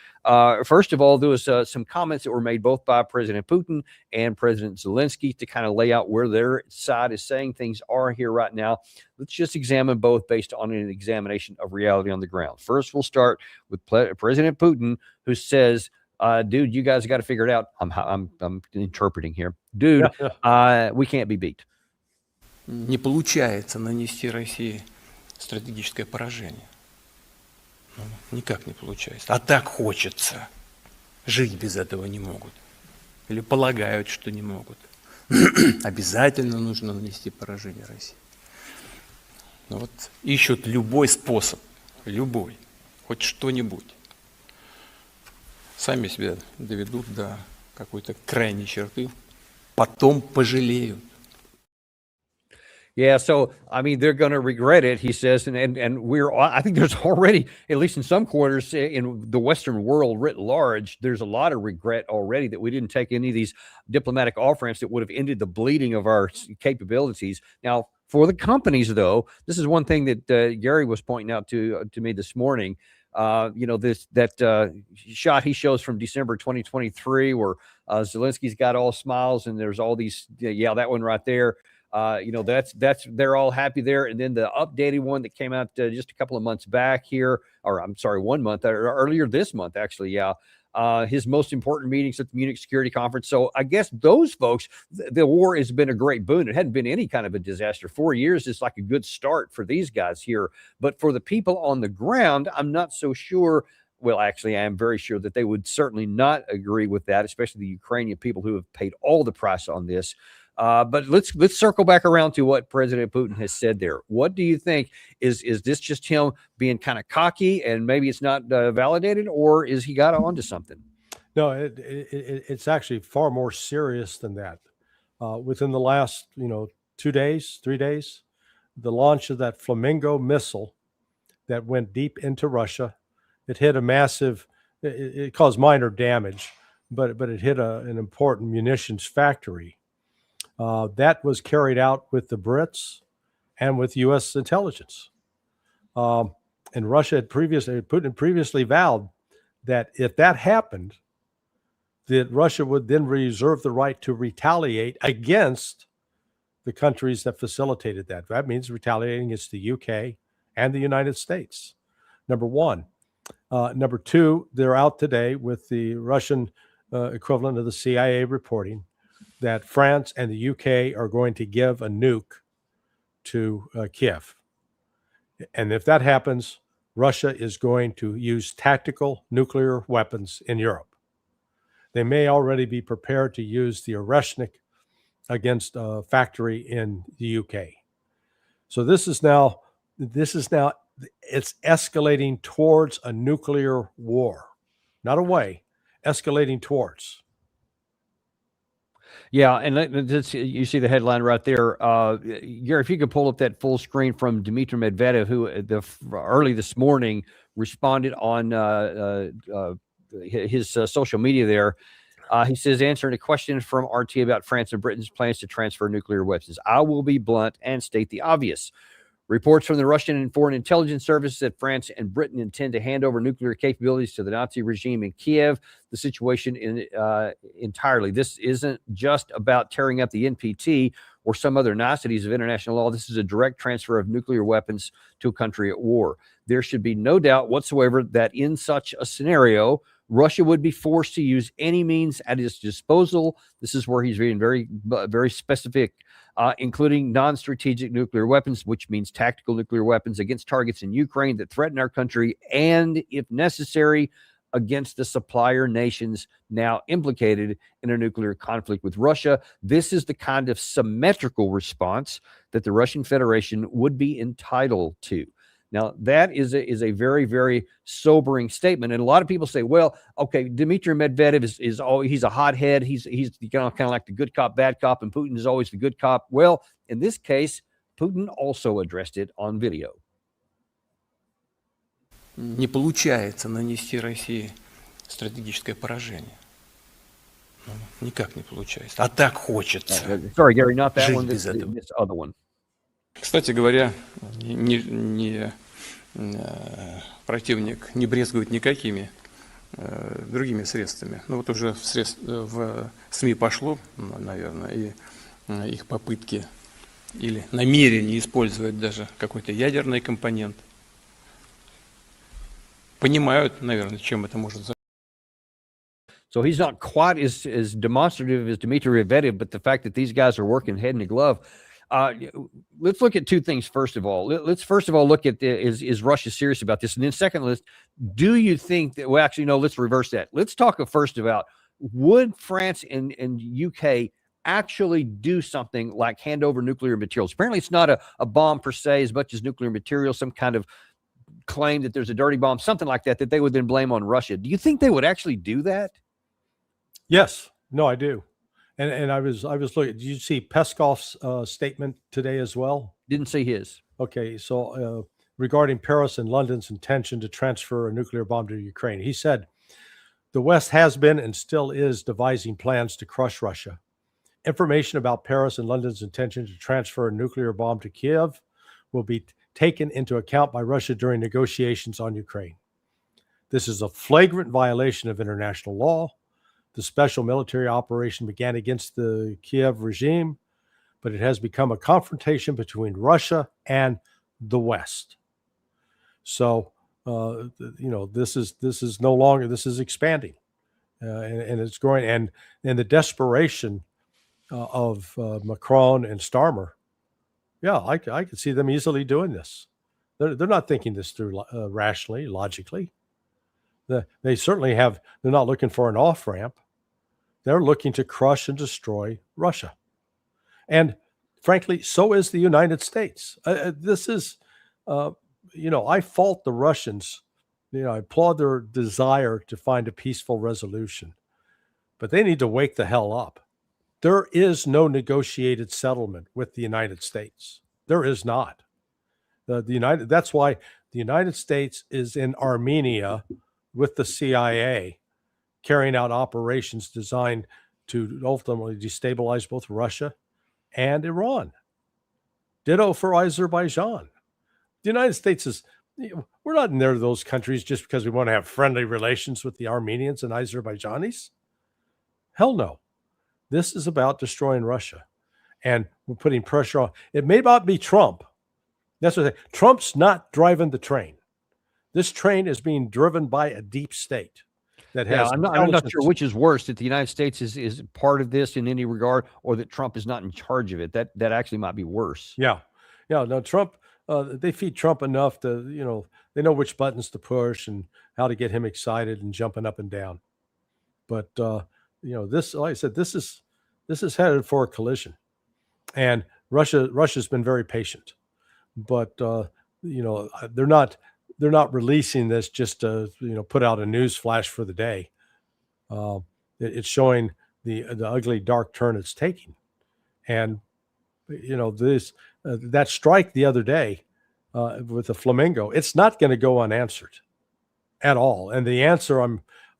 First of all, there was some comments that were made both by President Putin and President Zelensky to kind of lay out where their side is saying things are here right now. Let's just examine both based on an examination of reality on the ground. First, we'll start with President Putin, who says, dude, you guys got to figure it out. I'm interpreting here. Dude, we can't be beat. Не получается нанести России стратегическое поражение. Никак не получается. А так хочется. Жить без этого не могут. Или полагают, что не могут. Обязательно нужно нанести поражение России. Но вот ищут любой способ. Любой. Хоть что-нибудь. Сами себя доведут до какой-то крайней черты. Потом пожалеют. Yeah, so I mean, they're going to regret it, he says, and I think there's already, at least in some quarters in the Western world writ large, there's a lot of regret already that we didn't take any of these diplomatic off-ramps that would have ended the bleeding of our capabilities. Now, for the companies, though, this is one thing that Gary was pointing out to me this morning. That shot he shows from December 2023, where Zelensky's got all smiles, and there's all these, that one right there. That's they're all happy there. And then the updated one that came out just a couple of months back here, or I'm sorry, 1 month or earlier this month, actually. His most important meetings at the Munich Security Conference. So I guess those folks, the war has been a great boon. It hadn't been any kind of a disaster. 4 years is like a good start for these guys here. But for the people on the ground, I'm not so sure. Well, actually, I am very sure that they would certainly not agree with that, especially the Ukrainian people who have paid all the price on this. But let's circle back around to what President Putin has said there. What do you think? Is this just him being kind of cocky and maybe it's not validated, or is he got onto something? No, it's actually far more serious than that. Within the last 2 days, 3 days, the launch of that Flamingo missile that went deep into Russia, it hit a massive. It caused minor damage, but it hit an important munitions factory. That was carried out with the Brits and with U.S. intelligence. And Putin previously vowed that if that happened, that Russia would then reserve the right to retaliate against the countries that facilitated that. That means retaliating against the UK and the United States, number one. Number two, they're out today with the Russian equivalent of the CIA reporting that France and the UK are going to give a nuke to Kiev. And if that happens, Russia is going to use tactical nuclear weapons in Europe. They may already be prepared to use the Oreshnik against a factory in the UK. So this is now, it's escalating towards a nuclear war, not away, escalating towards. Yeah, and you see the headline right there. Gary, if you could pull up that full screen from Dmitry Medvedev, who early this morning responded on his social media there. He says, answering a question from RT about France and Britain's plans to transfer nuclear weapons. I will be blunt and state the obvious. Reports from the Russian and foreign intelligence services that France and Britain intend to hand over nuclear capabilities to the Nazi regime in Kiev. The situation entirely. This isn't just about tearing up the NPT or some other niceties of international law. This is a direct transfer of nuclear weapons to a country at war. There should be no doubt whatsoever that in such a scenario, Russia would be forced to use any means at its disposal. This is where he's being very, very specific, including non-strategic nuclear weapons, which means tactical nuclear weapons against targets in Ukraine that threaten our country, and, if necessary, against the supplier nations now implicated in a nuclear conflict with Russia. This is the kind of symmetrical response that the Russian Federation would be entitled to. Now, that is a very, very sobering statement. And a lot of people say, well, okay, Dmitry Medvedev he's a hothead. He's kind of like the good cop, bad cop, and Putin is always the good cop. Well, in this case, Putin also addressed it on video. Не получается нанести России стратегическое поражение. Никак не получается. А так хочется. Sorry, Gary, not that one. This other one. Кстати говоря, противник не брезгует никакими другими средствами. Ну вот уже в СМИ пошло, наверное, и их попытки или намерение использовать даже какой-то ядерный компонент. Понимают, наверное, чем это может закончиться. So he's not quite as demonstrative as Dmitry Medvedev, but the fact that these guys are working head in the glove. Let's look at two things. First of all, let's look at is Russia serious about this? And then second, do you think that, well, actually, no, let's reverse that. Let's talk first about, would France and UK actually do something like hand over nuclear materials? Apparently it's not a bomb per se as much as nuclear material, some kind of claim that there's a dirty bomb, something like that they would then blame on Russia. Do you think they would actually do that? Yes. No, I do. And I was looking. Did you see Peskov's statement today as well? Didn't see his. Okay, so regarding Paris and London's intention to transfer a nuclear bomb to Ukraine, he said, the West has been and still is devising plans to crush Russia. Information about Paris and London's intention to transfer a nuclear bomb to Kiev will be taken into account by Russia during negotiations on Ukraine. This is a flagrant violation of international law. The special military operation began against the Kiev regime, but it has become a confrontation between Russia and the West. So, this is no longer, this is expanding, and it's growing. And the desperation of Macron and Starmer, yeah, I could see them easily doing this. They're not thinking this through rationally, logically. They certainly have, they're not looking for an off-ramp. They're looking to crush and destroy Russia. And frankly, so is the United States. This is, I fault the Russians. I applaud their desire to find a peaceful resolution, but they need to wake the hell up. There is no negotiated settlement with the United States. There is not. That's why the United States is in Armenia with the CIA, carrying out operations designed to ultimately destabilize both Russia and Iran. Ditto for Azerbaijan. The United States is, we're not in there those countries just because we want to have friendly relations with the Armenians and Azerbaijanis. Hell no. This is about destroying Russia. And we're putting pressure on. It may not be Trump. That's what Trump's not driving the train. This train is being driven by a deep state. I'm not sure which is worse, that the United States is part of this in any regard, or that Trump is not in charge of it. That actually might be worse. Yeah. Yeah, no, Trump, they feed Trump enough to, they know which buttons to push and how to get him excited and jumping up and down. But, this, like I said, this is headed for a collision. And Russia's been very patient, but, they're not releasing this just to, put out a news flash for the day. It's showing the ugly dark turn it's taking. And, that strike the other day with the Flamingo, it's not going to go unanswered at all. And the answer,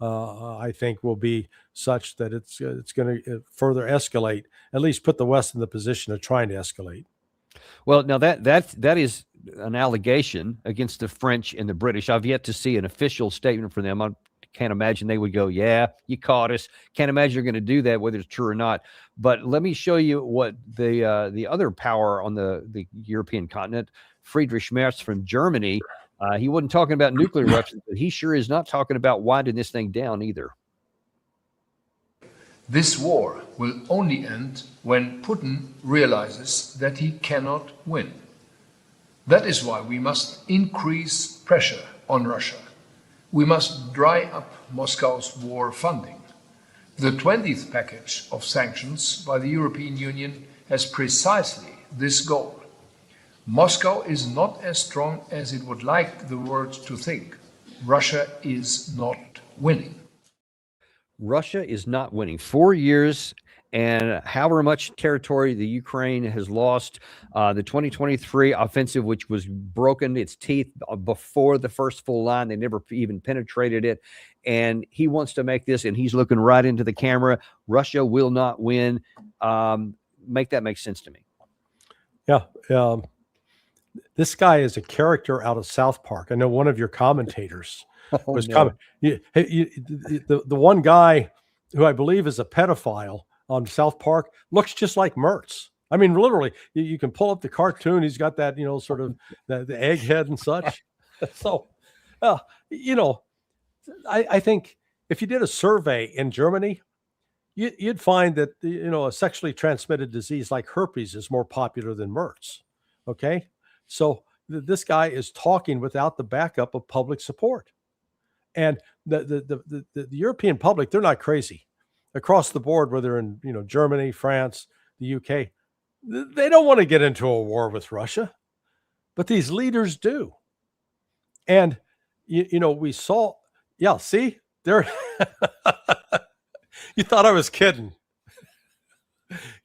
I think, will be such that it's going to further escalate, at least put the West in the position of trying to escalate. Well, now that is an allegation against the French and the British. I've yet to see an official statement from them. I can't imagine they would go, "Yeah, you caught us." Can't imagine you're going to do that, whether it's true or not. But let me show you what the other power on the European continent, Friedrich Merz from Germany. He wasn't talking about nuclear weapons, but he sure is not talking about winding this thing down either. This war will only end when Putin realizes that he cannot win. That is why we must increase pressure on Russia. We must dry up Moscow's war funding. The 20th package of sanctions by the European Union has precisely this goal. Moscow is not as strong as it would like the world to think. Russia is not winning. Russia is not winning. 4 years and however much territory the Ukraine has lost. The 2023 offensive, which was broken its teeth before the first full line. They never even penetrated it. And he wants to make this, and he's looking right into the camera. Russia will not win. Make that make sense to me. Yeah. This guy is a character out of South Park. I know one of your commentators was coming. The one guy who I believe is a pedophile on South Park looks just like Mertz. I mean, literally, you can pull up the cartoon. He's got that, sort of the egghead and such. So, I think if you did a survey in Germany, you'd find that, a sexually transmitted disease like herpes is more popular than Mertz. Okay. So this guy is talking without the backup of public support. And the European public, they're not crazy. Across the board, whether in Germany, France, the UK, they don't want to get into a war with Russia, but these leaders do. And we saw, see there. You thought I was kidding.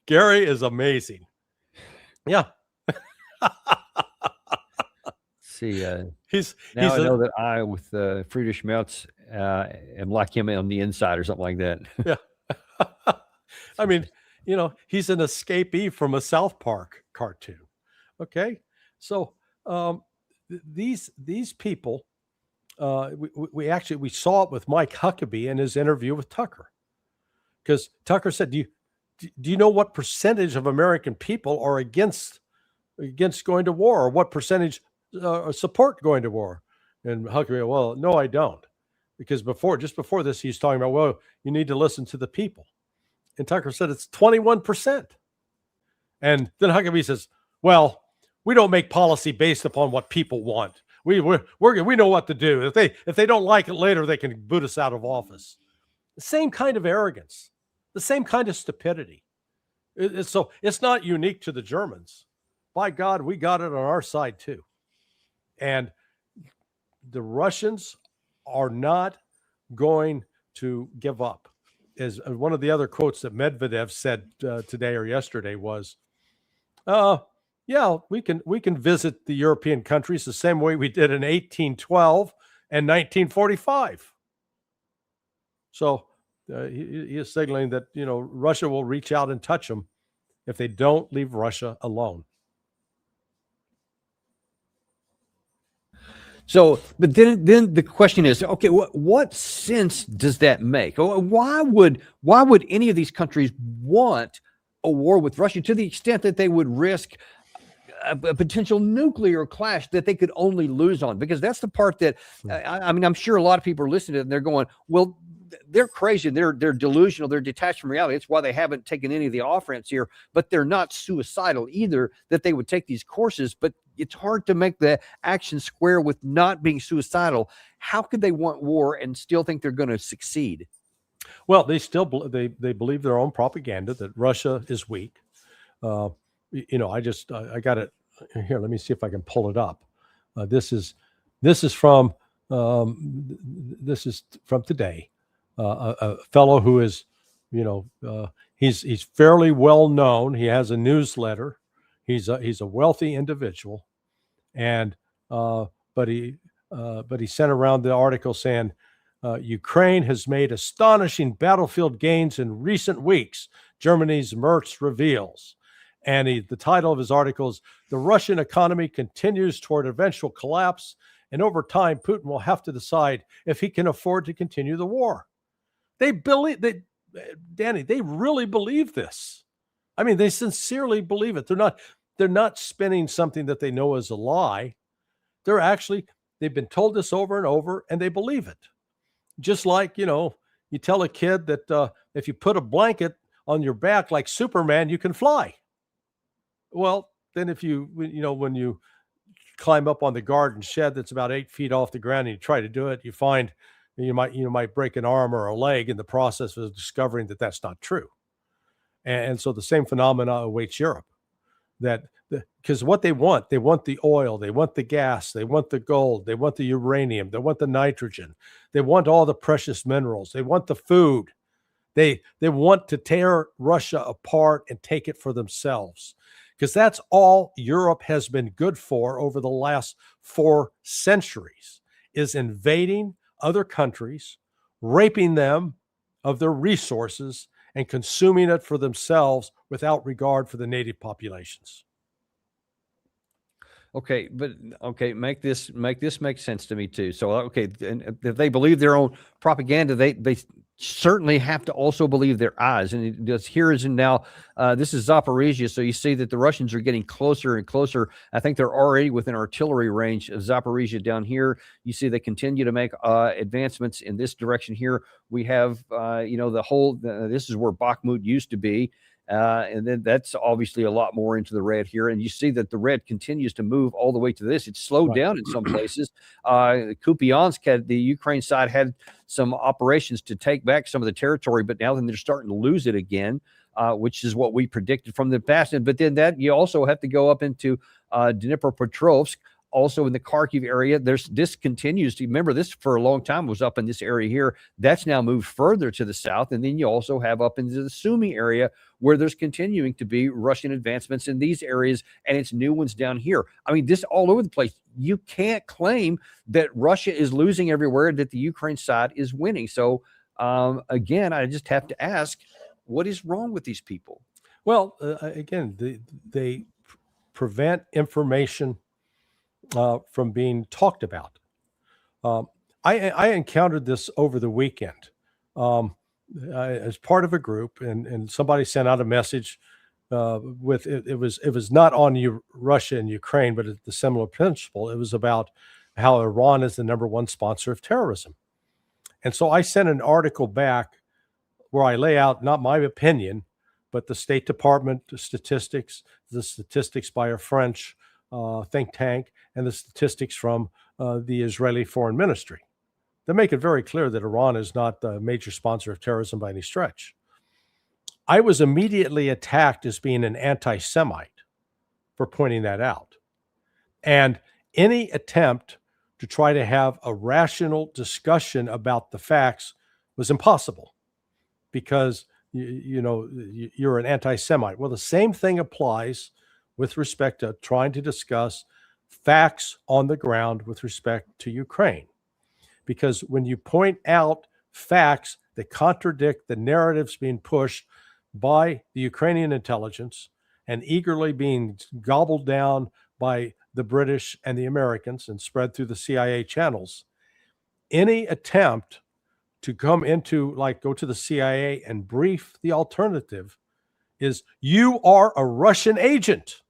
Gary is amazing. Yeah. See, I know that I with Friedrich Merz am like him on the inside or something like that. Yeah. I mean, he's an escapee from a South Park cartoon. Okay. So these people, we saw it with Mike Huckabee in his interview with Tucker, because Tucker said, do you know what percentage of American people are against going to war, or what percentage support going to war? And Huckabee, well, no, I don't. Because just before this, he's talking about, well, you need to listen to the people. And Tucker said it's 21%. And then Huckabee says, well, we don't make policy based upon what people want. We know what to do. If they don't like it later, they can boot us out of office. The same kind of arrogance, the same kind of stupidity. So it's not unique to the Germans. By God, we got it on our side too. And the Russians are not going to give up. As one of the other quotes that Medvedev said today or yesterday was, we can visit the European countries the same way we did in 1812 and 1945. So he is signaling that, Russia will reach out and touch them if they don't leave Russia alone. So, but then the question is, okay, what sense does that make? Why would any of these countries want a war with Russia to the extent that they would risk a potential nuclear clash that they could only lose on? Because that's the part that, I'm sure a lot of people are listening to it and they're going, well, they're crazy. They're delusional. They're detached from reality. It's why they haven't taken any of the offense here. But they're not suicidal either, that they would take these courses. But it's hard to make the action square with not being suicidal. How could they want war and still think they're going to succeed? Well, they still they believe their own propaganda that Russia is weak. You know, I got it here. Let me see if I can pull it up. This is from today. A fellow who is, you know, he's fairly well known. He has a newsletter. He's a wealthy individual, and but he sent around the article saying, Ukraine has made astonishing battlefield gains in recent weeks, Germany's Merz reveals. And the title of his article is, "The Russian economy continues toward eventual collapse, and over time, Putin will have to decide if he can afford to continue the war." Danny, they really believe this. I mean, they sincerely believe it. They're not spinning something that they know is a lie. They've been told this over and over, and they believe it. Just like, you know, you tell a kid that if you put a blanket on your back like Superman, you can fly. Well, then when you climb up on the garden shed that's about 8 feet off the ground and you try to do it, you find you might break an arm or a leg in the process of discovering that that's not true. And so the same phenomena awaits Europe. Because what they want the oil, they want the gas, they want the gold, they want the uranium, they want the nitrogen, they want all the precious minerals, they want the food. They want to tear Russia apart and take it for themselves, because that's all Europe has been good for over the last 4 centuries, is invading other countries, raping them of their resources, and consuming it for themselves without regard for the native populations. Okay, make this make sense to me too. So, okay, and if they believe their own propaganda, they certainly have to also believe their eyes. And it does here is now. This is Zaporizhia, so you see that the Russians are getting closer and closer. I think they're already within artillery range of Zaporizhia down here. You see they continue to make advancements in this direction here. We have, this is where Bakhmut used to be. And then that's obviously a lot more into the red here. And you see that the red continues to move all the way to this. It's slowed down in some places. Kupiansk the Ukraine side had some operations to take back some of the territory, but now then they're starting to lose it again, which is what we predicted from the past. But then that you also have to go up into Dnipropetrovsk. Also in the Kharkiv area, this continues to, remember, this for a long time was up in this area here. That's now moved further to the south. And then you also have up into the Sumy area where there's continuing to be Russian advancements in these areas, and it's new ones down here. I mean, this all over the place. You can't claim that Russia is losing everywhere, that the Ukraine side is winning. So again, I just have to ask, what is wrong with these people? Well, again, they prevent information from being talked about. I encountered this over the weekend as part of a group, and somebody sent out a message with it was not on Russia and Ukraine, but the similar principle. It was about how Iran is the #1 sponsor of terrorism, and so I sent an article back where I lay out not my opinion, but the State Department statistics, the statistics by a French think tank, and the statistics from the Israeli Foreign Ministry. They make it very clear that Iran is not the major sponsor of terrorism by any stretch. I was immediately attacked as being an anti-Semite for pointing that out. And any attempt to try to have a rational discussion about the facts was impossible, because you're an anti-Semite. Well, the same thing applies with respect to trying to discuss facts on the ground with respect to Ukraine. Because when you point out facts that contradict the narratives being pushed by the Ukrainian intelligence and eagerly being gobbled down by the British and the Americans and spread through the CIA channels, any attempt to come into, go to the CIA and brief the alternative is, you are a Russian agent.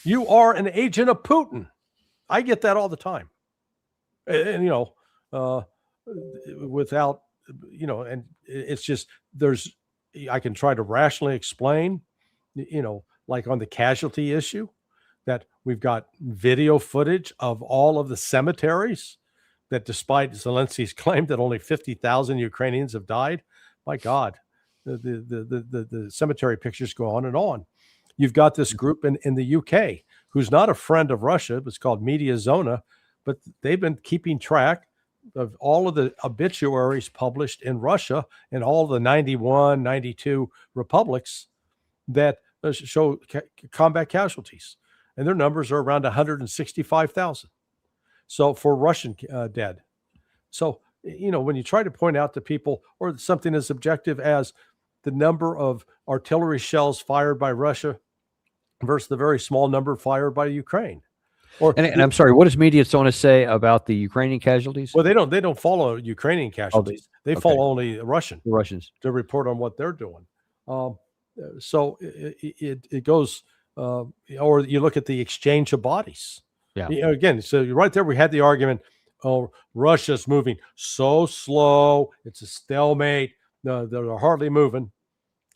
You are an agent of Putin. I get that all the time. And without and it's just I can try to rationally explain, like on the casualty issue, that we've got video footage of all of the cemeteries that, despite Zelensky's claim that only 50,000 Ukrainians have died, my God, the cemetery pictures go on and on. You've got this group in the UK who's not a friend of Russia. It's called Media Zona, but they've been keeping track of all of the obituaries published in Russia and all the 91, 92 republics that show combat casualties. And their numbers are around 165,000. So for Russian dead. So, when you try to point out to people, or something as objective as the number of artillery shells fired by Russia versus the very small number fired by Ukraine. And I'm sorry, what does Media Zona say about the Ukrainian casualties? Well, they don't follow Ukrainian casualties. They follow only The Russians to report on what they're doing. So it goes, or you look at the exchange of bodies. Yeah. Again, so right there we had the argument, oh, Russia's moving so slow. It's a stalemate. They're hardly moving.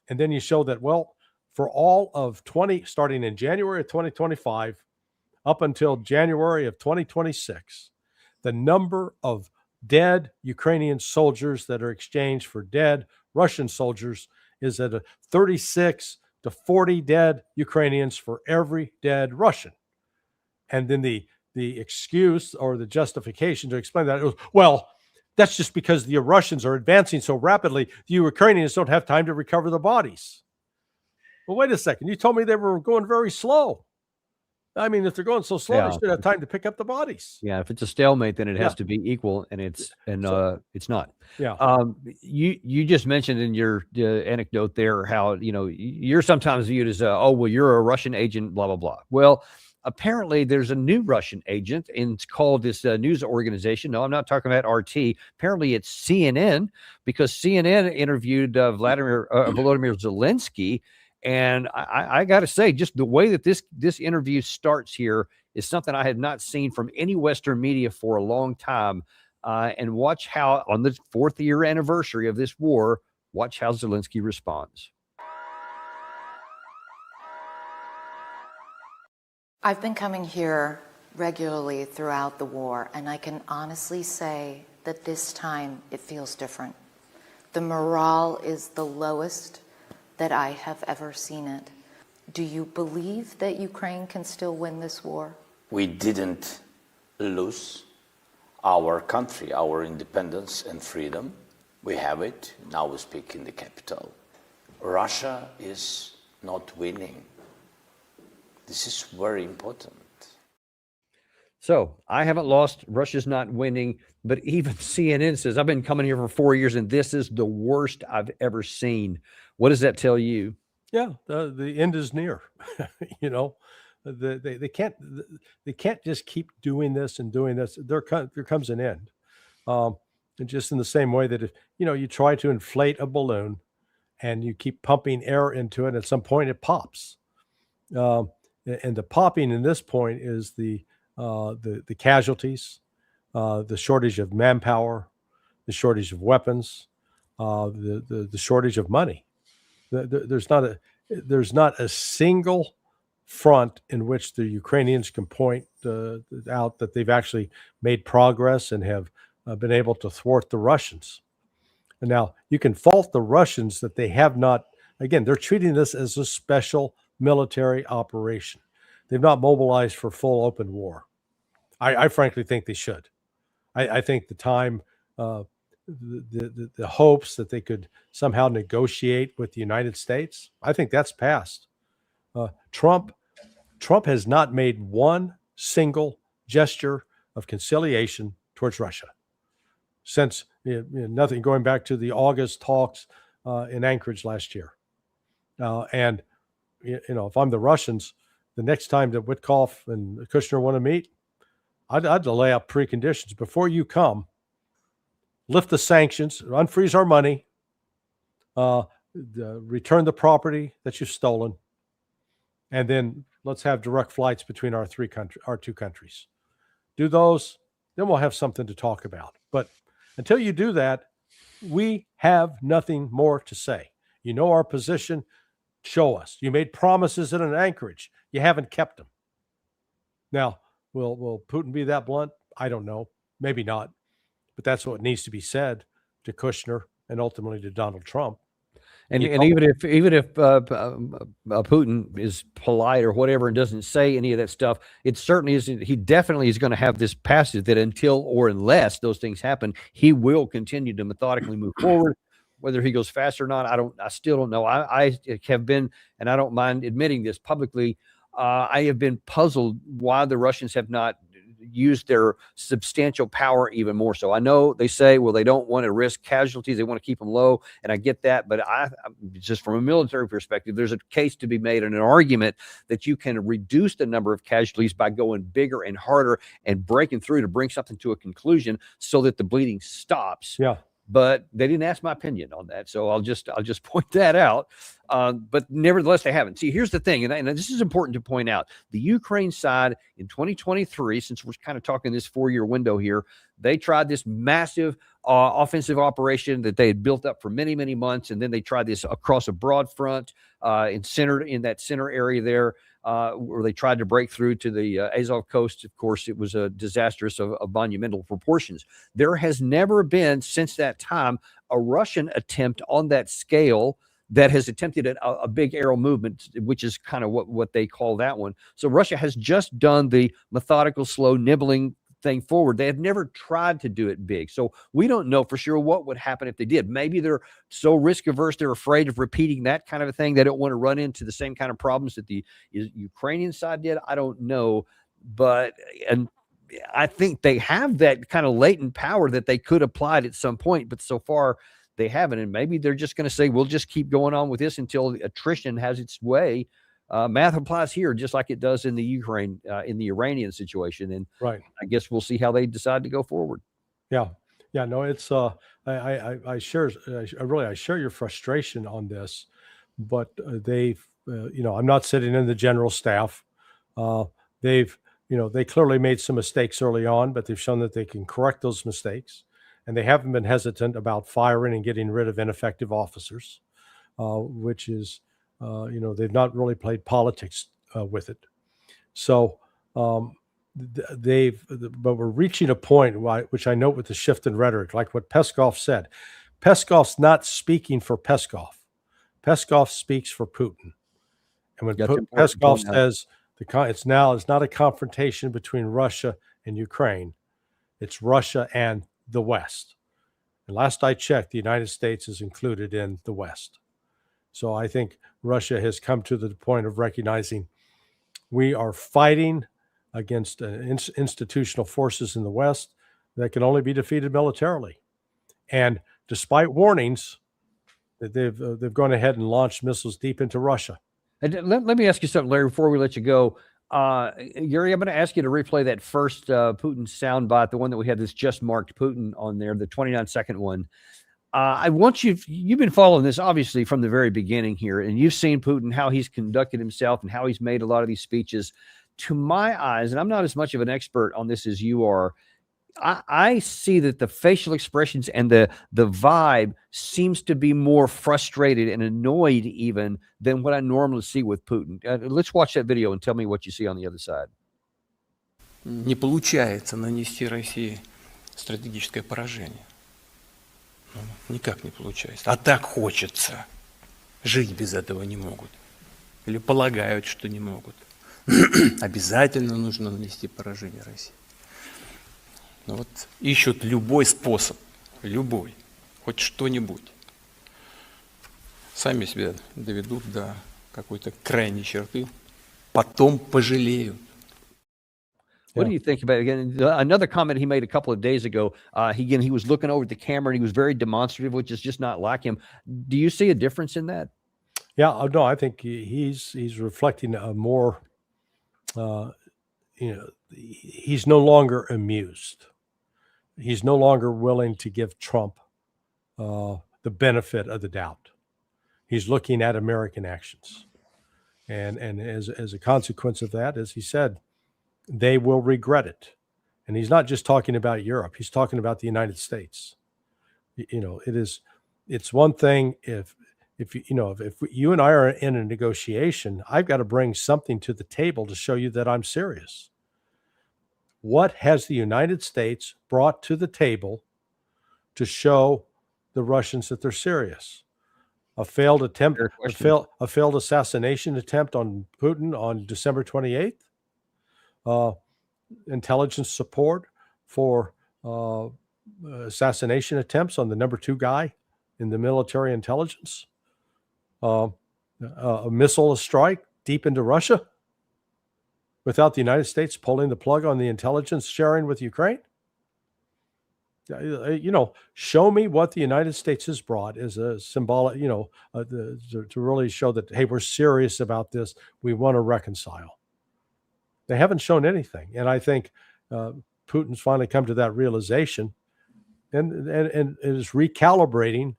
And then you show that, well, for all of starting in January of 2025, up until January of 2026, the number of dead Ukrainian soldiers that are exchanged for dead Russian soldiers is at 36 to 40 dead Ukrainians for every dead Russian. And then the excuse or the justification to explain that, well, that's just because the Russians are advancing so rapidly, the Ukrainians don't have time to recover the bodies. Well, wait a second. You told me they were going very slow. I mean, if they're going so slow, they should have time to pick up the bodies. Yeah, if it's a stalemate, then it has to be equal, and it's not. Yeah. You just mentioned in your anecdote there how you're sometimes viewed as you're a Russian agent, blah blah blah. Well, apparently there's a new Russian agent, and it's called this news organization. No, I'm not talking about RT. Apparently it's CNN, because CNN interviewed Volodymyr Zelensky. And I got to say, just the way that this interview starts here is something I had not seen from any Western media for a long time. And watch how, on the 4th year anniversary of this war, watch how Zelensky responds. I've been coming here regularly throughout the war, and I can honestly say that this time it feels different. The morale is the lowest that I have ever seen it. Do you believe that Ukraine can still win this war? We didn't lose our country, our independence and freedom. We have it. Now we speak in the capital. Russia is not winning. This is very important. So I haven't lost. Russia's not winning. But even CNN says, I've been coming here for 4 years, and this is the worst I've ever seen. What does that tell you? Yeah, the end is near. They can't just keep doing this and doing this. There comes an end. And just in the same way that if you try to inflate a balloon and you keep pumping air into it, at some point it pops. And the popping in this point is the casualties, the shortage of manpower, the shortage of weapons, the shortage of money. There's not a single front in which the Ukrainians can point out that they've actually made progress and have been able to thwart the Russians. And now you can fault the Russians that they have not. Again, they're treating this as a special military operation. They've not mobilized for full open war. I frankly think they should. I think the time. The hopes that they could somehow negotiate with the United States, I think that's past. Trump has not made one single gesture of conciliation towards Russia since nothing, going back to the August talks in Anchorage last year. And if I'm the Russians, the next time that Witkoff and Kushner want to meet, I'd lay out preconditions before you come. Lift the sanctions, unfreeze our money, return the property that you've stolen, and then let's have direct flights between our two countries. Do those, then we'll have something to talk about. But until you do that, we have nothing more to say. You know our position. Show us. You made promises in an Anchorage. You haven't kept them. Now, will Putin be that blunt? I don't know. Maybe not. But that's what needs to be said to Kushner and ultimately to Donald Trump. And even if Putin is polite or whatever and doesn't say any of that stuff, it certainly isn't. He definitely is going to have this passage that until or unless those things happen, he will continue to methodically move forward. Whether he goes fast or not, I still don't know. I have been, and I don't mind admitting this publicly, I have been puzzled why the Russians have not used their substantial power even more so. I know they say, well, they don't want to risk casualties. They want to keep them low. And I get that. But just from a military perspective, there's a case to be made and an argument that you can reduce the number of casualties by going bigger and harder and breaking through to bring something to a conclusion so that the bleeding stops. Yeah. But they didn't ask my opinion on that. So I'll just point that out. But nevertheless, they haven't. See, here's the thing, and this is important to point out. The Ukraine side in 2023, since we're kind of talking this 4-year window here, they tried this massive offensive operation that they had built up for many, many months. And then they tried this across a broad front centered in that center area there. Where they tried to break through to the Azov coast. Of course, it was a disastrous of monumental proportions. There has never been, since that time, a Russian attempt on that scale that has attempted a big aerial movement, which is kind of what they call that one. So Russia has just done the methodical, slow, nibbling thing forward. They have never tried to do it big. So we don't know for sure what would happen if they did. Maybe they're so risk averse, they're afraid of repeating that kind of a thing. They don't want to run into the same kind of problems that the Ukrainian side did. I don't know. And I think they have that kind of latent power that they could apply it at some point, but so far they haven't. And maybe they're just going to say, we'll just keep going on with this until attrition has its way. Math applies here just like it does in the Ukraine, in the Iranian situation. And right. I guess we'll see how they decide to go forward. Yeah. Yeah. No, it's, I share your frustration on this, but they've, I'm not sitting in the general staff. They clearly made some mistakes early on, but they've shown that they can correct those mistakes. And they haven't been hesitant about firing and getting rid of ineffective officers, which is, they've not really played politics with it. So but we're reaching a point which I note with the shift in rhetoric, like what Peskov said. Peskov's not speaking for Peskov. Peskov speaks for Putin. And when Peskov says it's not a confrontation between Russia and Ukraine, it's Russia and the West. And last I checked, the United States is included in the West. So I think Russia has come to the point of recognizing we are fighting against institutional forces in the West that can only be defeated militarily. And despite warnings that they've gone ahead and launched missiles deep into Russia. And let me ask you something, Larry, before we let you go. Gary, I'm going to ask you to replay that first Putin soundbite, the one that we had this just marked Putin on there, the 29-second one. I want you've been following this obviously from the very beginning here, and you've seen Putin, how he's conducted himself and how he's made a lot of these speeches. To my eyes, and I'm not as much of an expert on this as you are, I see that the facial expressions and the vibe seems to be more frustrated and annoyed even than what I normally see with Putin. Let's watch that video and tell me what you see on the other side. Не получается нанести России стратегическое поражение. Никак не получается. А так хочется. Жить без этого не могут. Или полагают, что не могут. Обязательно нужно нанести поражение России. Но вот ищут любой способ, любой, хоть что-нибудь. Сами себя доведут до какой-то крайней черты, потом пожалеют. What do you think about it? Again, another comment he made a couple of days ago, he was looking over at the camera and he was very demonstrative, which is just not like him. Do you see a difference in that? Yeah, no, I think he's reflecting a more, he's no longer amused. He's no longer willing to give Trump the benefit of the doubt. He's looking at American actions. And as a consequence of that, as he said, they will regret it. And he's not just talking about Europe. He's talking about the United States. It's one thing if you and I are in a negotiation, I've got to bring something to the table to show you that I'm serious. What has the United States brought to the table to show the Russians that they're serious? A failed attempt, a failed assassination attempt on Putin on December 28th. Intelligence support for assassination attempts on the number 2 guy in the military intelligence. A missile strike deep into Russia without the United States pulling the plug on the intelligence sharing with Ukraine. Show me what the United States has brought as a symbolic, to really show that, hey, we're serious about this. We want to reconcile. They haven't shown anything. And I think Putin's finally come to that realization and is recalibrating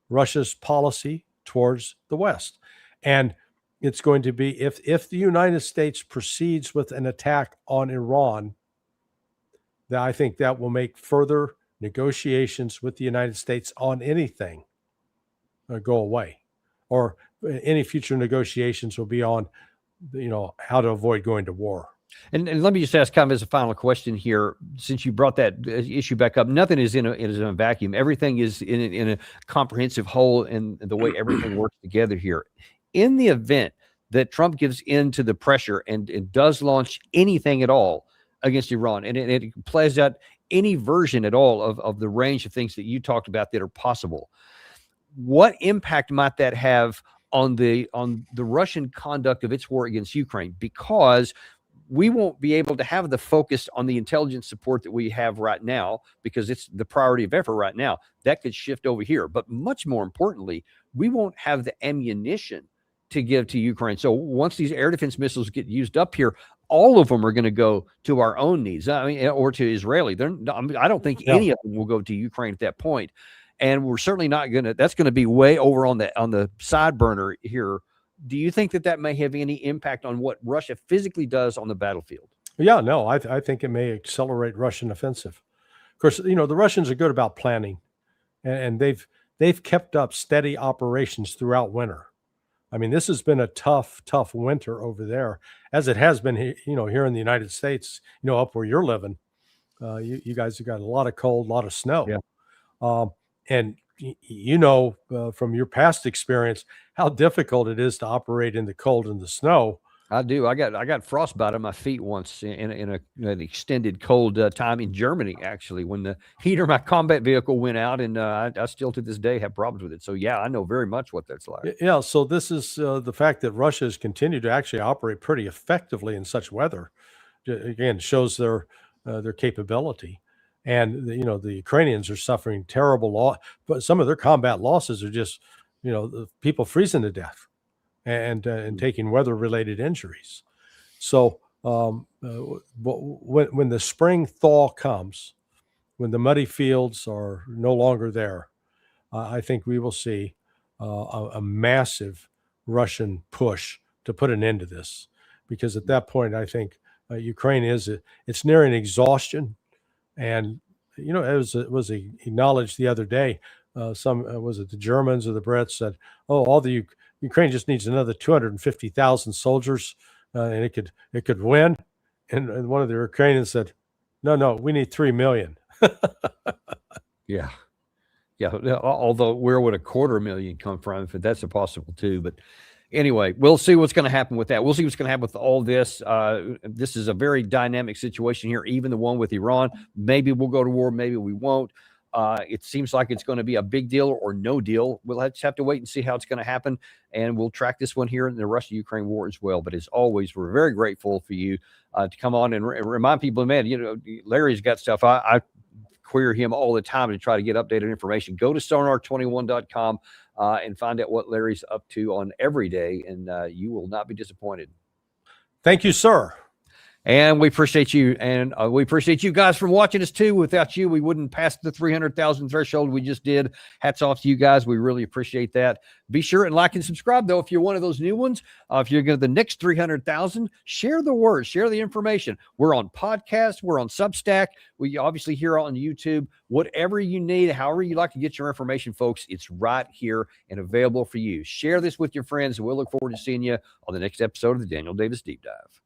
Russia's policy towards the West. And it's going to be, if the United States proceeds with an attack on Iran, that I think that will make further negotiations with the United States on anything go away, or any future negotiations will be on, how to avoid going to war. And let me just ask kind of as a final question here, since you brought that issue back up, nothing is in a vacuum. Everything is in a comprehensive whole, and the way everything works together here. In the event that Trump gives in to the pressure and does launch anything at all against Iran, and it plays out any version at all of the range of things that you talked about that are possible, what impact might that have on the Russian conduct of its war against Ukraine? Because we won't be able to have the focus on the intelligence support that we have right now, because it's the priority of effort right now. That could shift over here. But much more importantly, we won't have the ammunition to give to Ukraine. So once these air defense missiles get used up here, all of them are going to go to our own needs, or to Israeli. I don't think any of them will go to Ukraine at that point. And we're certainly not going to, that's going to be way over on the side burner here. Do you think that may have any impact on what Russia physically does on the battlefield? Yeah, no, I think it may accelerate Russian offensive. Of course, the Russians are good about planning, and they've kept up steady operations throughout winter. I mean, this has been a tough winter over there, as it has been, here in the United States, up where you're living. You guys have got a lot of cold, a lot of snow. Yeah. And from your past experience, how difficult it is to operate in the cold and the snow. I do. I got frostbite on my feet once in an extended cold time in Germany, actually, when the heater of my combat vehicle went out, and I still to this day have problems with it. So yeah, I know very much what that's like. Yeah. So this is the fact that Russia has continued to actually operate pretty effectively in such weather. Again, shows their capability. And the Ukrainians are suffering terrible loss, but some of their combat losses are just the people freezing to death and taking weather-related injuries. So when the spring thaw comes, when the muddy fields are no longer there, I think we will see a massive Russian push to put an end to this, because at that point, I think Ukraine it's nearing exhaustion. And it was acknowledged the other day. Was it the Germans or the Brits said, "Oh, all the Ukraine just needs another 250,000 soldiers, and it could win." And one of the Ukrainians said, "No, we need 3 million." Yeah. Although where would 250,000 come from? If that's possible too, but. Anyway, we'll see what's going to happen with that. We'll see what's going to happen with all this. This is a very dynamic situation here, even the one with Iran. Maybe we'll go to war, maybe we won't. It seems like it's going to be a big deal or no deal. We'll just have to wait and see how it's going to happen, and we'll track this one here in the Russia-Ukraine war as well. But as always, we're very grateful for you to come on and remind people, man, Larry's got stuff. I query him all the time to try to get updated information. Go to sonar21.com. And find out what Larry's up to on every day, and you will not be disappointed. Thank you, sir. And we appreciate you. And we appreciate you guys from watching us too. Without you, we wouldn't pass the 300,000 threshold we just did. Hats off to you guys. We really appreciate that. Be sure and like and subscribe, though, if you're one of those new ones. If you're going to the next 300,000, share the word, share the information. We're on podcast. We're on Substack. We obviously here on YouTube. Whatever you need, however you like to get your information, folks, it's right here and available for you. Share this with your friends. And we'll look forward to seeing you on the next episode of the Daniel Davis Deep Dive.